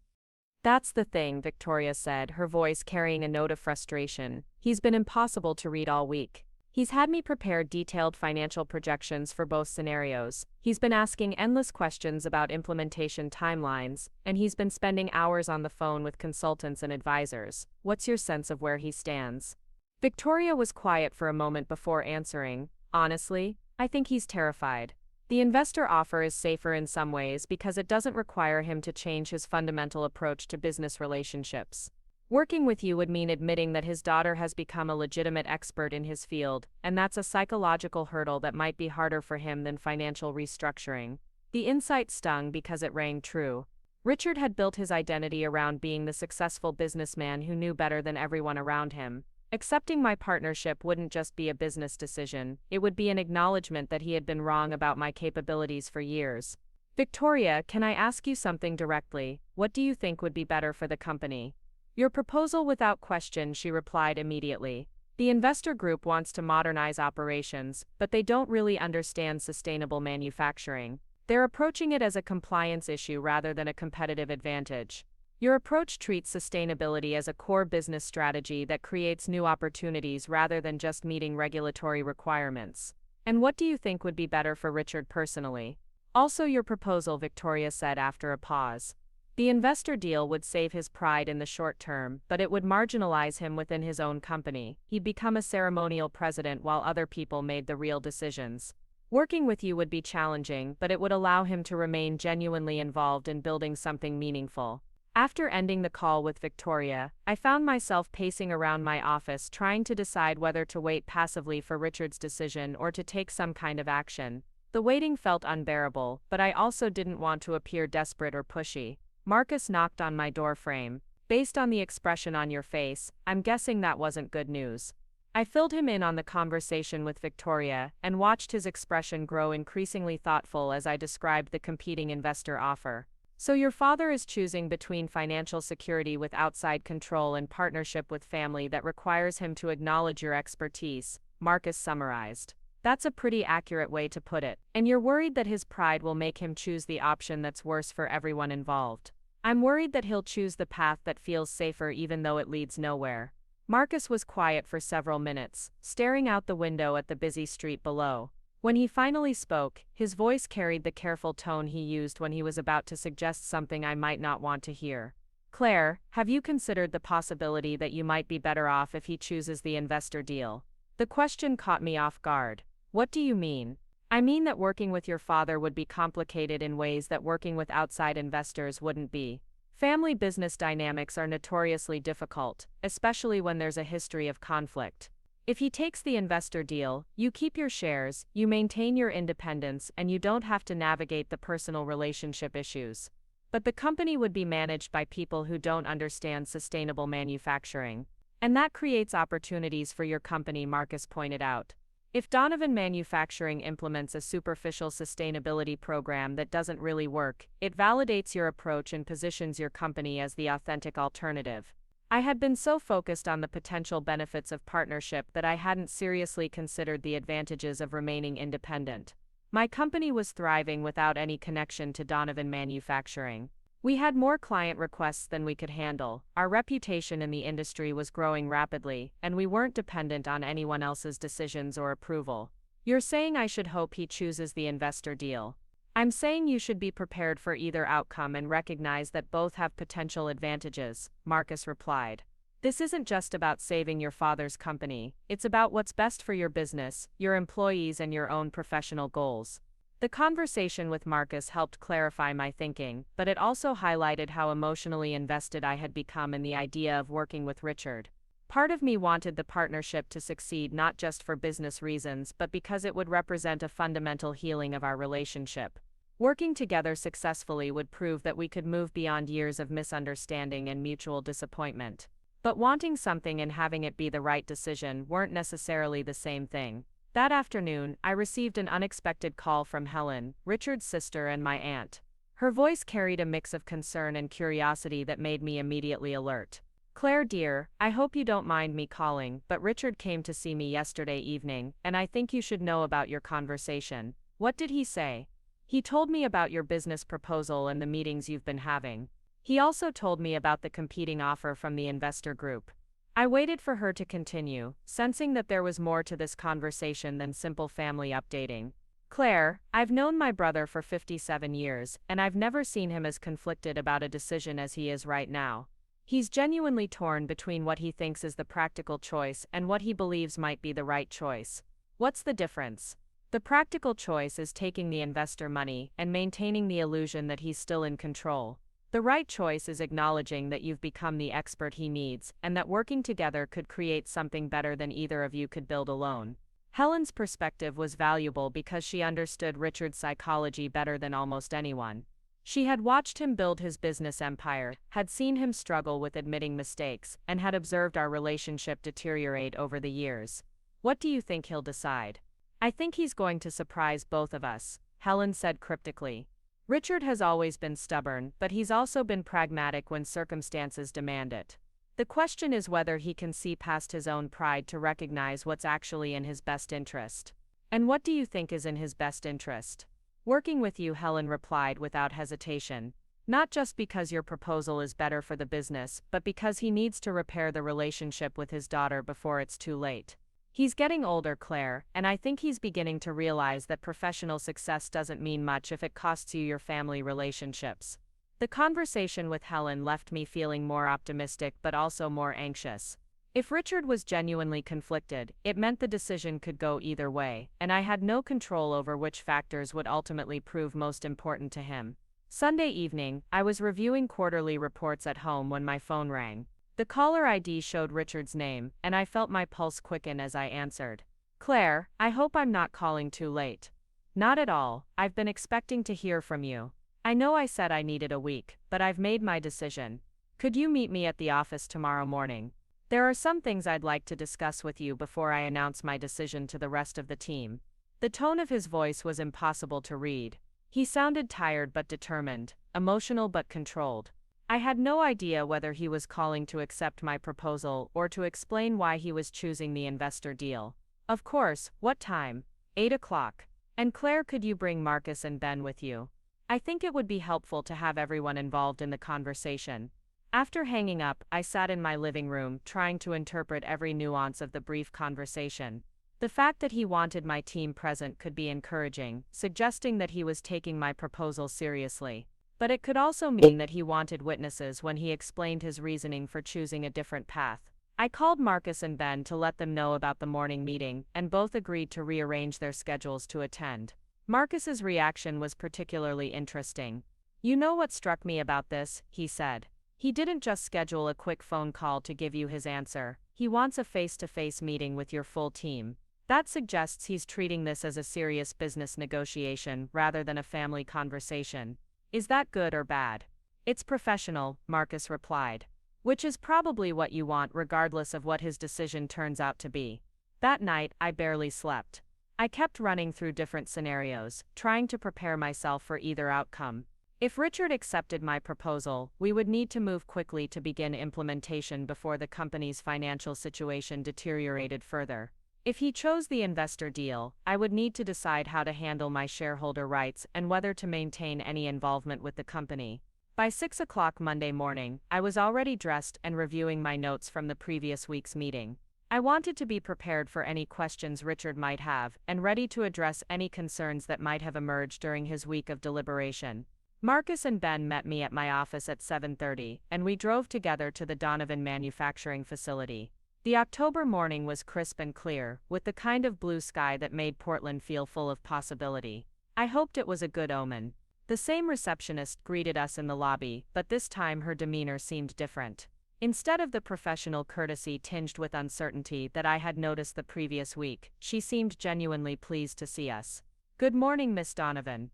Speaker 1: That's the thing, Victoria said, her voice carrying a note of frustration. He's been impossible to read all week. He's had me prepare detailed financial projections for both scenarios. He's been asking endless questions about implementation timelines, and he's been spending hours on the phone with consultants and advisors. What's your sense of where he stands? Victoria was quiet for a moment before answering. Honestly, I think he's terrified. The investor offer is safer in some ways because it doesn't require him to change his fundamental approach to business relationships. Working with you would mean admitting that his daughter has become a legitimate expert in his field, and that's a psychological hurdle that might be harder for him than financial restructuring. The insight stung because it rang true. Richard had built his identity around being the successful businessman who knew better than everyone around him. Accepting my partnership wouldn't just be a business decision, it would be an acknowledgement that he had been wrong about my capabilities for years. Victoria, can I ask you something directly? What do you think would be better for the company? Your proposal without question, she replied immediately. The investor group wants to modernize operations, but they don't really understand sustainable manufacturing. They're approaching it as a compliance issue rather than a competitive advantage. Your approach treats sustainability as a core business strategy that creates new opportunities rather than just meeting regulatory requirements. And what do you think would be better for Richard personally? Also, your proposal, Victoria said after a pause. The investor deal would save his pride in the short term, but it would marginalize him within his own company. He'd become a ceremonial president while other people made the real decisions. Working with you would be challenging, but it would allow him to remain genuinely involved in building something meaningful. After ending the call with Victoria, I found myself pacing around my office trying to decide whether to wait passively for Richard's decision or to take some kind of action. The waiting felt unbearable, but I also didn't want to appear desperate or pushy. Marcus knocked on my door frame. Based on the expression on your face, I'm guessing that wasn't good news. I filled him in on the conversation with Victoria and watched his expression grow increasingly thoughtful as I described the competing investor offer. So your father is choosing between financial security with outside control and partnership with family that requires him to acknowledge your expertise, Marcus summarized. That's a pretty accurate way to put it. And you're worried that his pride will make him choose the option that's worse for everyone involved. I'm worried that he'll choose the path that feels safer even though it leads nowhere. Marcus was quiet for several minutes, staring out the window at the busy street below. When he finally spoke, his voice carried the careful tone he used when he was about to suggest something I might not want to hear. Claire, have you considered the possibility that you might be better off if he chooses the investor deal? The question caught me off guard. What do you mean? I mean that working with your father would be complicated in ways that working with outside investors wouldn't be. Family business dynamics are notoriously difficult, especially when there's a history of conflict. If he takes the investor deal, you keep your shares, you maintain your independence, and you don't have to navigate the personal relationship issues. But the company would be managed by people who don't understand sustainable manufacturing. And that creates opportunities for your company, Marcus pointed out. If Donovan Manufacturing implements a superficial sustainability program that doesn't really work, it validates your approach and positions your company as the authentic alternative. I had been so focused on the potential benefits of partnership that I hadn't seriously considered the advantages of remaining independent. My company was thriving without any connection to Donovan Manufacturing. We had more client requests than we could handle, our reputation in the industry was growing rapidly, and we weren't dependent on anyone else's decisions or approval. You're saying I should hope he chooses the investor deal. I'm saying you should be prepared for either outcome and recognize that both have potential advantages, Marcus replied. This isn't just about saving your father's company, it's about what's best for your business, your employees, and your own professional goals. The conversation with Marcus helped clarify my thinking, but it also highlighted how emotionally invested I had become in the idea of working with Richard. Part of me wanted the partnership to succeed not just for business reasons but because it would represent a fundamental healing of our relationship. Working together successfully would prove that we could move beyond years of misunderstanding and mutual disappointment. But wanting something and having it be the right decision weren't necessarily the same thing. That afternoon, I received an unexpected call from Helen, Richard's sister and my aunt. Her voice carried a mix of concern and curiosity that made me immediately alert. Claire dear, I hope you don't mind me calling, but Richard came to see me yesterday evening, and I think you should know about your conversation. What did he say? He told me about your business proposal and the meetings you've been having. He also told me about the competing offer from the investor group. I waited for her to continue, sensing that there was more to this conversation than simple family updating. Claire, I've known my brother for 57 years, and I've never seen him as conflicted about a decision as he is right now. He's genuinely torn between what he thinks is the practical choice and what he believes might be the right choice. What's the difference? The practical choice is taking the investor money and maintaining the illusion that he's still in control. The right choice is acknowledging that you've become the expert he needs and that working together could create something better than either of you could build alone. Helen's perspective was valuable because she understood Richard's psychology better than almost anyone. She had watched him build his business empire, had seen him struggle with admitting mistakes, and had observed our relationship deteriorate over the years. What do you think he'll decide? I think he's going to surprise both of us, Helen said cryptically. Richard has always been stubborn, but he's also been pragmatic when circumstances demand it. The question is whether he can see past his own pride to recognize what's actually in his best interest. And what do you think is in his best interest? Working with you, Helen replied without hesitation. Not just because your proposal is better for the business, but because he needs to repair the relationship with his daughter before it's too late. He's getting older, Claire, and I think he's beginning to realize that professional success doesn't mean much if it costs you your family relationships. The conversation with Helen left me feeling more optimistic but also more anxious. If Richard was genuinely conflicted, it meant the decision could go either way, and I had no control over which factors would ultimately prove most important to him. Sunday evening, I was reviewing quarterly reports at home when my phone rang. The caller ID showed Richard's name, and I felt my pulse quicken as I answered. Claire, I hope I'm not calling too late. Not at all, I've been expecting to hear from you. I know I said I needed a week, but I've made my decision. Could you meet me at the office tomorrow morning? There are some things I'd like to discuss with you before I announce my decision to the rest of the team. The tone of his voice was impossible to read. He sounded tired but determined, emotional but controlled. I had no idea whether he was calling to accept my proposal or to explain why he was choosing the investor deal. Of course, what time? 8 o'clock. And Claire, could you bring Marcus and Ben with you? I think it would be helpful to have everyone involved in the conversation. After hanging up, I sat in my living room, trying to interpret every nuance of the brief conversation. The fact that he wanted my team present could be encouraging, suggesting that he was taking my proposal seriously. But it could also mean that he wanted witnesses when he explained his reasoning for choosing a different path. I called Marcus and Ben to let them know about the morning meeting, and both agreed to rearrange their schedules to attend. Marcus's reaction was particularly interesting. You know what struck me about this, he said. He didn't just schedule a quick phone call to give you his answer. He wants a face-to-face meeting with your full team. That suggests he's treating this as a serious business negotiation rather than a family conversation. Is that good or bad? It's professional, Marcus replied. Which is probably what you want regardless of what his decision turns out to be. That night, I barely slept. I kept running through different scenarios, trying to prepare myself for either outcome. If Richard accepted my proposal, we would need to move quickly to begin implementation before the company's financial situation deteriorated further. If he chose the investor deal, I would need to decide how to handle my shareholder rights and whether to maintain any involvement with the company. By 6 o'clock Monday morning, I was already dressed and reviewing my notes from the previous week's meeting. I wanted to be prepared for any questions Richard might have and ready to address any concerns that might have emerged during his week of deliberation. Marcus and Ben met me at my office at 7:30, and we drove together to the Donovan manufacturing facility. The October morning was crisp and clear, with the kind of blue sky that made Portland feel full of possibility. I hoped it was a good omen. The same receptionist greeted us in the lobby, but this time her demeanor seemed different. Instead of the professional courtesy tinged with uncertainty that I had noticed the previous week, she seemed genuinely pleased to see us. Good morning, Miss Donovan.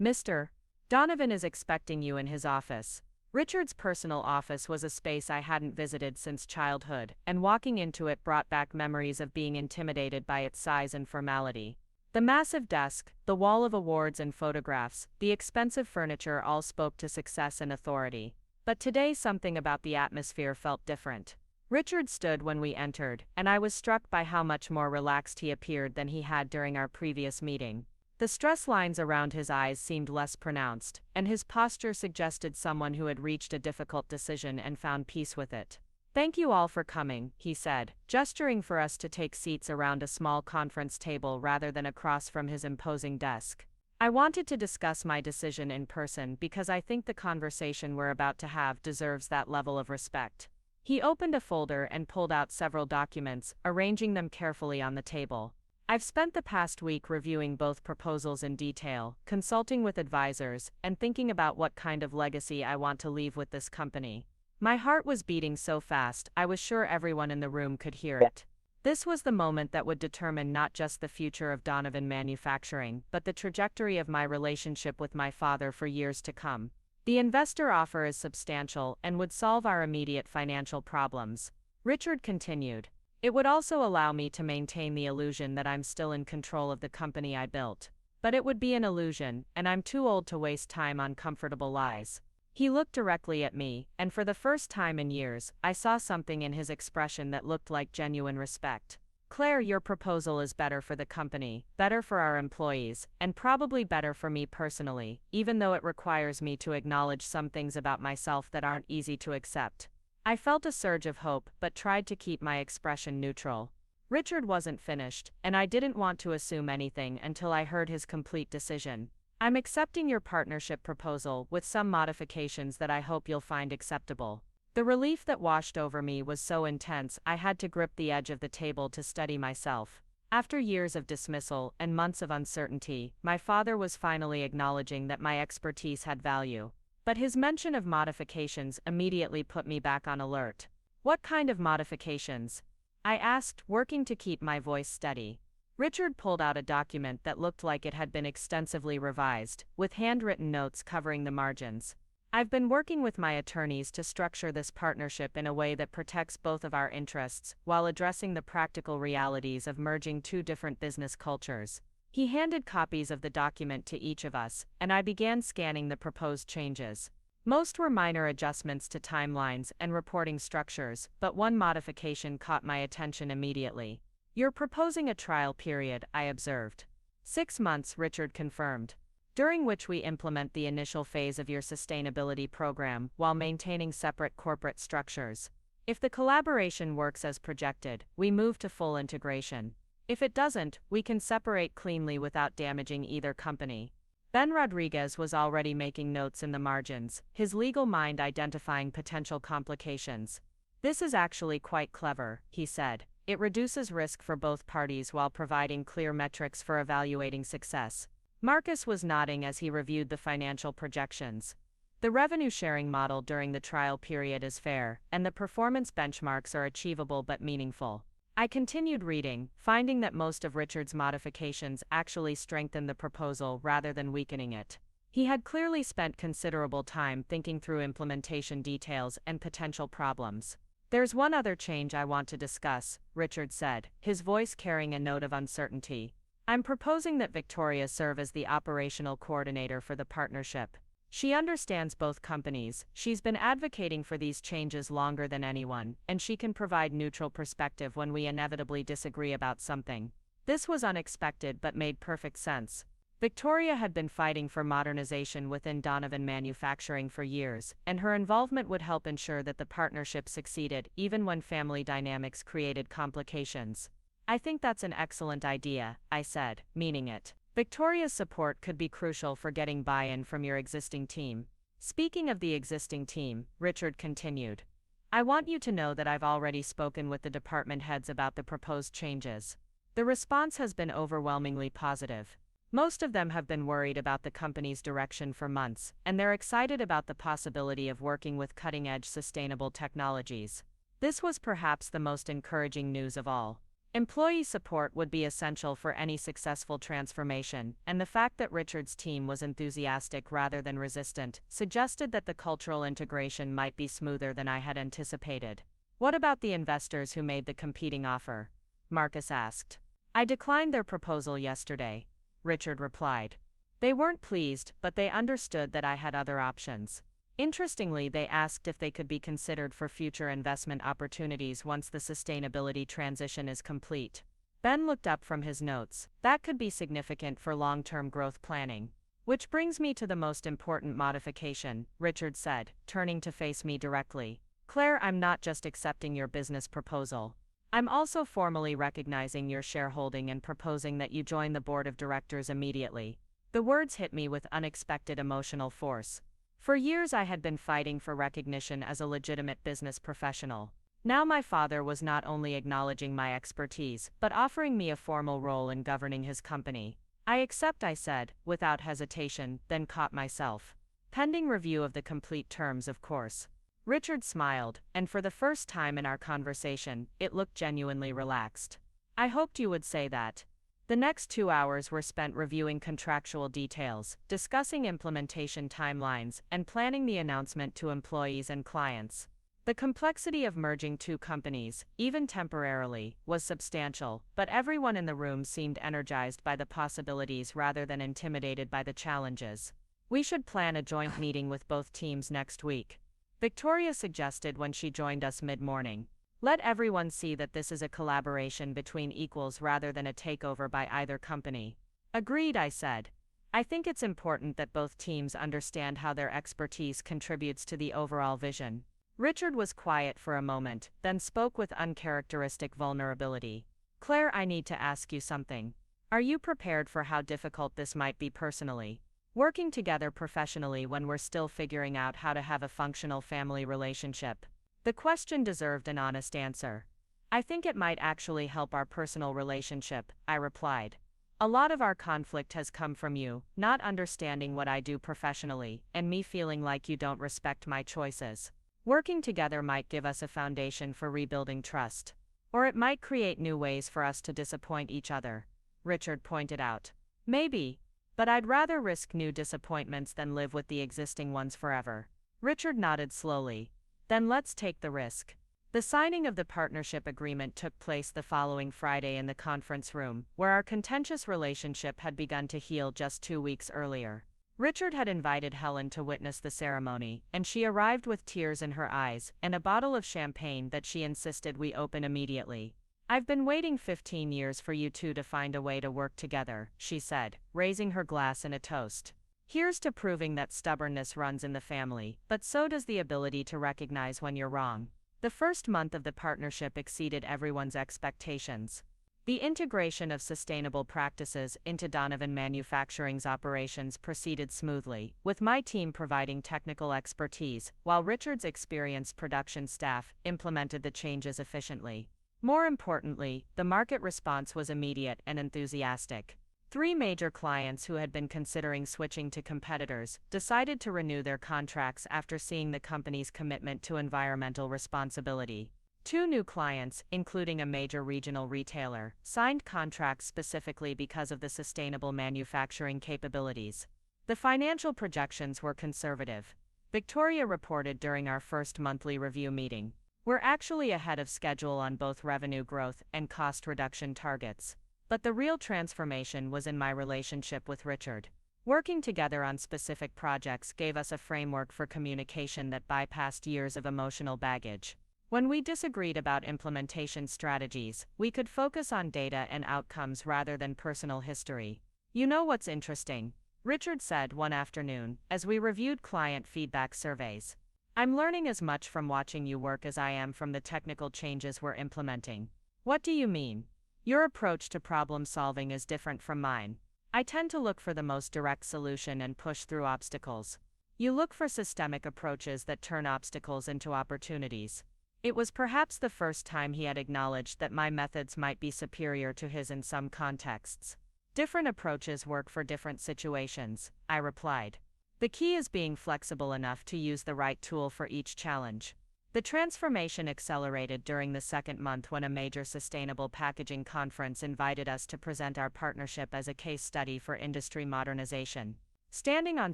Speaker 1: Mr. Donovan is expecting you in his office. Richard's personal office was a space I hadn't visited since childhood, and walking into it brought back memories of being intimidated by its size and formality. The massive desk, the wall of awards and photographs, the expensive furniture all spoke to success and authority. But today something about the atmosphere felt different. Richard stood when we entered, and I was struck by how much more relaxed he appeared than he had during our previous meeting. The stress lines around his eyes seemed less pronounced, and his posture suggested someone who had reached a difficult decision and found peace with it. Thank you all for coming, he said, gesturing for us to take seats around a small conference table rather than across from his imposing desk. I wanted to discuss my decision in person because I think the conversation we're about to have deserves that level of respect. He opened a folder and pulled out several documents, arranging them carefully on the table. I've spent the past week reviewing both proposals in detail, consulting with advisors, and thinking about what kind of legacy I want to leave with this company. My heart was beating so fast, I was sure everyone in the room could hear it.
Speaker 3: This was the moment that would determine not just the future of Donovan Manufacturing, but the trajectory of my relationship with my father for years to come. The investor offer is substantial and would solve our immediate financial problems. Richard continued. It would also allow me to maintain the illusion that I'm still in control of the company I built. But it would be an illusion, and I'm too old to waste time on comfortable lies. He looked directly at me, and for the first time in years, I saw something in his expression that looked like genuine respect. Claire, your proposal is better for the company, better for our employees, and probably better for me personally, even though it requires me to acknowledge some things about myself that aren't easy to accept. I felt a surge of hope, but tried to keep my expression neutral. Richard wasn't finished, and I didn't want to assume anything until I heard his complete decision. I'm accepting your partnership proposal with some modifications that I hope you'll find acceptable. The relief that washed over me was so intense I had to grip the edge of the table to steady myself. After years of dismissal and months of uncertainty, my father was finally acknowledging that my expertise had value. But his mention of modifications immediately put me back on alert. What kind of modifications? I asked, working to keep my voice steady. Richard pulled out a document that looked like it had been extensively revised, with handwritten notes covering the margins. I've been working with my attorneys to structure this partnership in a way that protects both of our interests, while addressing the practical realities of merging two different business cultures. He handed copies of the document to each of us, and I began scanning the proposed changes. Most were minor adjustments to timelines and reporting structures, but one modification caught my attention immediately. You're proposing a trial period, I observed. 6 months, Richard confirmed, during which we implement the initial phase of your sustainability program while maintaining separate corporate structures. If the collaboration works as projected, we move to full integration. If it doesn't, we can separate cleanly without damaging either company. Ben Rodriguez was already making notes in the margins, his legal mind identifying potential complications. This is actually quite clever, he said. It reduces risk for both parties while providing clear metrics for evaluating success. Marcus was nodding as he reviewed the financial projections. The revenue-sharing model during the trial period is fair, and the performance benchmarks are achievable but meaningful. I continued reading, finding that most of Richard's modifications actually strengthened the proposal rather than weakening it. He had clearly spent considerable time thinking through implementation details and potential problems. There's one other change I want to discuss, Richard said, his voice carrying a note of uncertainty. I'm proposing that Victoria serve as the operational coordinator for the partnership. She understands both companies, she's been advocating for these changes longer than anyone, and she can provide neutral perspective when we inevitably disagree about something. This was unexpected but made perfect sense. Victoria had been fighting for modernization within Donovan Manufacturing for years, and her involvement would help ensure that the partnership succeeded even when family dynamics created complications. I think that's an excellent idea, I said, meaning it. Victoria's support could be crucial for getting buy-in from your existing team. Speaking of the existing team, Richard continued, I want you to know that I've already spoken with the department heads about the proposed changes. The response has been overwhelmingly positive. Most of them have been worried about the company's direction for months, and they're excited about the possibility of working with cutting-edge sustainable technologies. This was perhaps the most encouraging news of all. Employee support would be essential for any successful transformation, and the fact that Richard's team was enthusiastic rather than resistant suggested that the cultural integration might be smoother than I had anticipated. What about the investors who made the competing offer? Marcus asked. I declined their proposal yesterday, Richard replied. They weren't pleased, but they understood that I had other options. Interestingly, they asked if they could be considered for future investment opportunities once the sustainability transition is complete. Ben looked up from his notes. That could be significant for long-term growth planning. Which brings me to the most important modification, Richard said, turning to face me directly. Claire, I'm not just accepting your business proposal. I'm also formally recognizing your shareholding and proposing that you join the board of directors immediately. The words hit me with unexpected emotional force. For years I had been fighting for recognition as a legitimate business professional. Now my father was not only acknowledging my expertise, but offering me a formal role in governing his company. I accept, I said, without hesitation, then caught myself. Pending review of the complete terms, of course. Richard smiled, and for the first time in our conversation, it looked genuinely relaxed. I hoped you would say that. The next 2 hours were spent reviewing contractual details, discussing implementation timelines, and planning the announcement to employees and clients. The complexity of merging two companies, even temporarily, was substantial, but everyone in the room seemed energized by the possibilities rather than intimidated by the challenges. We should plan a joint meeting with both teams next week, Victoria suggested when she joined us mid-morning. Let everyone see that this is a collaboration between equals rather than a takeover by either company. Agreed, I said. I think it's important that both teams understand how their expertise contributes to the overall vision. Richard was quiet for a moment, then spoke with uncharacteristic vulnerability. Claire, I need to ask you something. Are you prepared for how difficult this might be personally? Working together professionally when we're still figuring out how to have a functional family relationship. The question deserved an honest answer. I think it might actually help our personal relationship, I replied. A lot of our conflict has come from you not understanding what I do professionally, and me feeling like you don't respect my choices. Working together might give us a foundation for rebuilding trust. Or it might create new ways for us to disappoint each other, Richard pointed out. Maybe. But I'd rather risk new disappointments than live with the existing ones forever. Richard nodded slowly. Then let's take the risk. The signing of the partnership agreement took place the following Friday in the conference room, where our contentious relationship had begun to heal just 2 weeks earlier. Richard had invited Helen to witness the ceremony, and she arrived with tears in her eyes and a bottle of champagne that she insisted we open immediately. I've been waiting 15 years for you two to find a way to work together, she said, raising her glass in a toast. Here's to proving that stubbornness runs in the family, but so does the ability to recognize when you're wrong. The first month of the partnership exceeded everyone's expectations. The integration of sustainable practices into Donovan Manufacturing's operations proceeded smoothly, with my team providing technical expertise, while Richard's experienced production staff implemented the changes efficiently. More importantly, the market response was immediate and enthusiastic. 3 major clients who had been considering switching to competitors decided to renew their contracts after seeing the company's commitment to environmental responsibility. 2 new clients, including a major regional retailer, signed contracts specifically because of the sustainable manufacturing capabilities. The financial projections were conservative. Victoria reported during our first monthly review meeting. We're actually ahead of schedule on both revenue growth and cost reduction targets. But the real transformation was in my relationship with Richard. Working together on specific projects gave us a framework for communication that bypassed years of emotional baggage. When we disagreed about implementation strategies, we could focus on data and outcomes rather than personal history. You know what's interesting? Richard said one afternoon, as we reviewed client feedback surveys. I'm learning as much from watching you work as I am from the technical changes we're implementing. What do you mean? Your approach to problem solving is different from mine. I tend to look for the most direct solution and push through obstacles. You look for systemic approaches that turn obstacles into opportunities. It was perhaps the first time he had acknowledged that my methods might be superior to his in some contexts. Different approaches work for different situations, I replied. The key is being flexible enough to use the right tool for each challenge. The transformation accelerated during the second month when a major sustainable packaging conference invited us to present our partnership as a case study for industry modernization. Standing on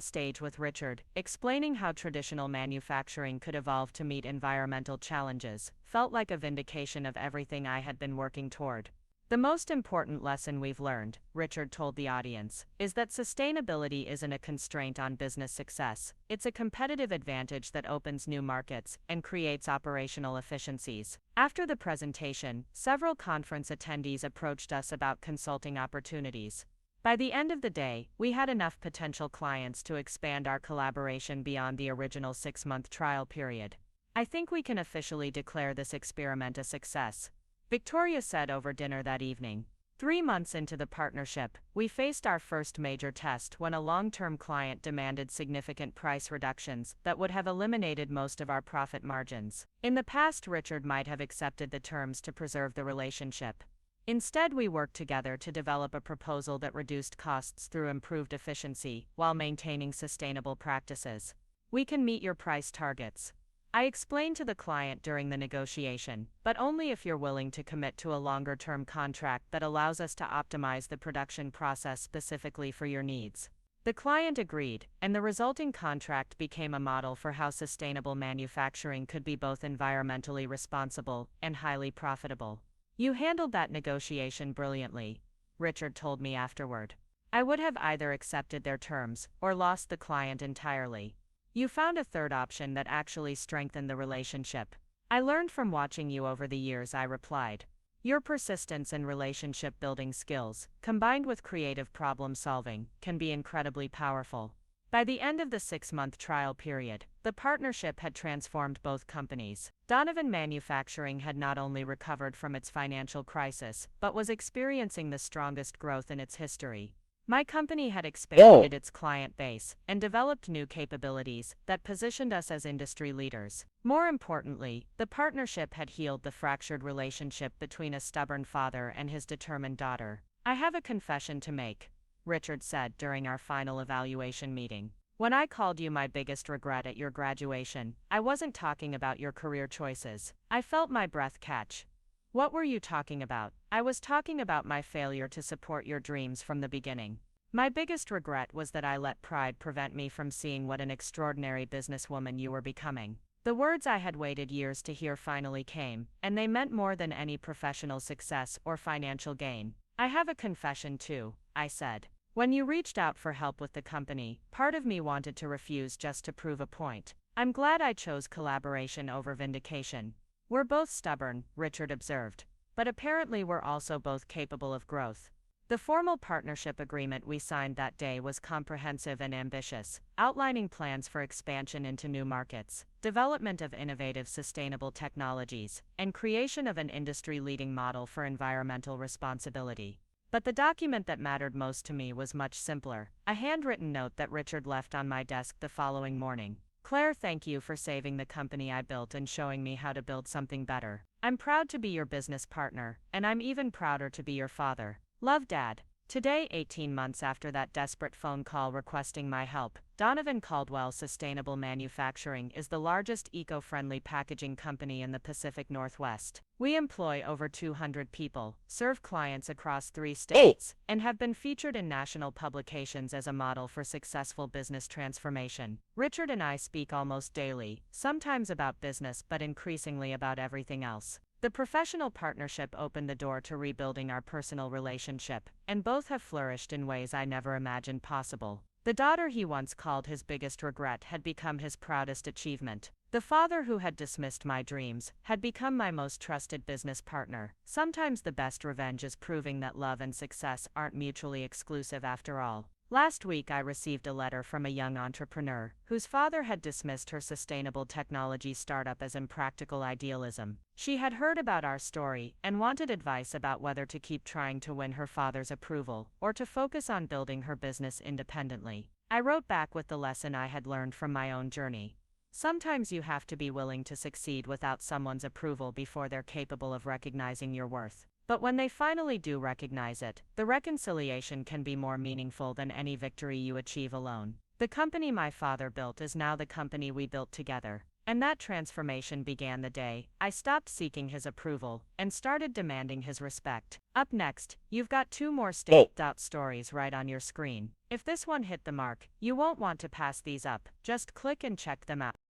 Speaker 3: stage with Richard, explaining how traditional manufacturing could evolve to meet environmental challenges, felt like a vindication of everything I had been working toward. The most important lesson we've learned, Richard told the audience, is that sustainability isn't a constraint on business success. It's a competitive advantage that opens new markets and creates operational efficiencies. After the presentation, several conference attendees approached us about consulting opportunities. By the end of the day, we had enough potential clients to expand our collaboration beyond the original 6-month trial period. I think we can officially declare this experiment a success, Victoria said over dinner that evening. 3 months into the partnership, we faced our first major test when a long-term client demanded significant price reductions that would have eliminated most of our profit margins. In the past, Richard might have accepted the terms to preserve the relationship. Instead, we worked together to develop a proposal that reduced costs through improved efficiency while maintaining sustainable practices. We can meet your price targets, I explained to the client during the negotiation, but only if you're willing to commit to a longer-term contract that allows us to optimize the production process specifically for your needs. The client agreed, and the resulting contract became a model for how sustainable manufacturing could be both environmentally responsible and highly profitable. You handled that negotiation brilliantly, Richard told me afterward. I would have either accepted their terms or lost the client entirely. You found a third option that actually strengthened the relationship. I learned from watching you over the years, I replied. Your persistence and relationship-building skills, combined with creative problem-solving, can be incredibly powerful. By the end of the 6-month trial period, the partnership had transformed both companies. Donovan Manufacturing had not only recovered from its financial crisis, but was experiencing the strongest growth in its history. My company had expanded its client base and developed new capabilities that positioned us as industry leaders. More importantly, the partnership had healed the fractured relationship between a stubborn father and his determined daughter. I have a confession to make, Richard said during our final evaluation meeting. When I called you my biggest regret at your graduation, I wasn't talking about your career choices. I felt my breath catch. What were you talking about? I was talking about my failure to support your dreams from the beginning. My biggest regret was that I let pride prevent me from seeing what an extraordinary businesswoman you were becoming. The words I had waited years to hear finally came, and they meant more than any professional success or financial gain. I have a confession too, I said. When you reached out for help with the company, part of me wanted to refuse just to prove a point. I'm glad I chose collaboration over vindication. We're both stubborn, Richard observed, but apparently we're also both capable of growth. The formal partnership agreement we signed that day was comprehensive and ambitious, outlining plans for expansion into new markets, development of innovative sustainable technologies, and creation of an industry-leading model for environmental responsibility. But the document that mattered most to me was much simpler, a handwritten note that Richard left on my desk the following morning. Claire, thank you for saving the company I built and showing me how to build something better. I'm proud to be your business partner, and I'm even prouder to be your father. Love, Dad. Today, 18 months after that desperate phone call requesting my help, Donovan Caldwell Sustainable Manufacturing is the largest eco-friendly packaging company in the Pacific Northwest. We employ over 200 people, serve clients across 3 states, and have been featured in national publications as a model for successful business transformation. Richard and I speak almost daily, sometimes about business but increasingly about everything else. The professional partnership opened the door to rebuilding our personal relationship, and both have flourished in ways I never imagined possible. The daughter he once called his biggest regret had become his proudest achievement. The father who had dismissed my dreams had become my most trusted business partner. Sometimes the best revenge is proving that love and success aren't mutually exclusive after all. Last week I received a letter from a young entrepreneur whose father had dismissed her sustainable technology startup as impractical idealism. She had heard about our story and wanted advice about whether to keep trying to win her father's approval or to focus on building her business independently. I wrote back with the lesson I had learned from my own journey. Sometimes you have to be willing to succeed without someone's approval before they're capable of recognizing your worth. But when they finally do recognize it, the reconciliation can be more meaningful than any victory you achieve alone. The company my father built is now the company we built together. And that transformation began the day I stopped seeking his approval and started demanding his respect. Up next, you've got 2 more standout stories right on your screen. If this one hit the mark, you won't want to pass these up. Just click and check them out.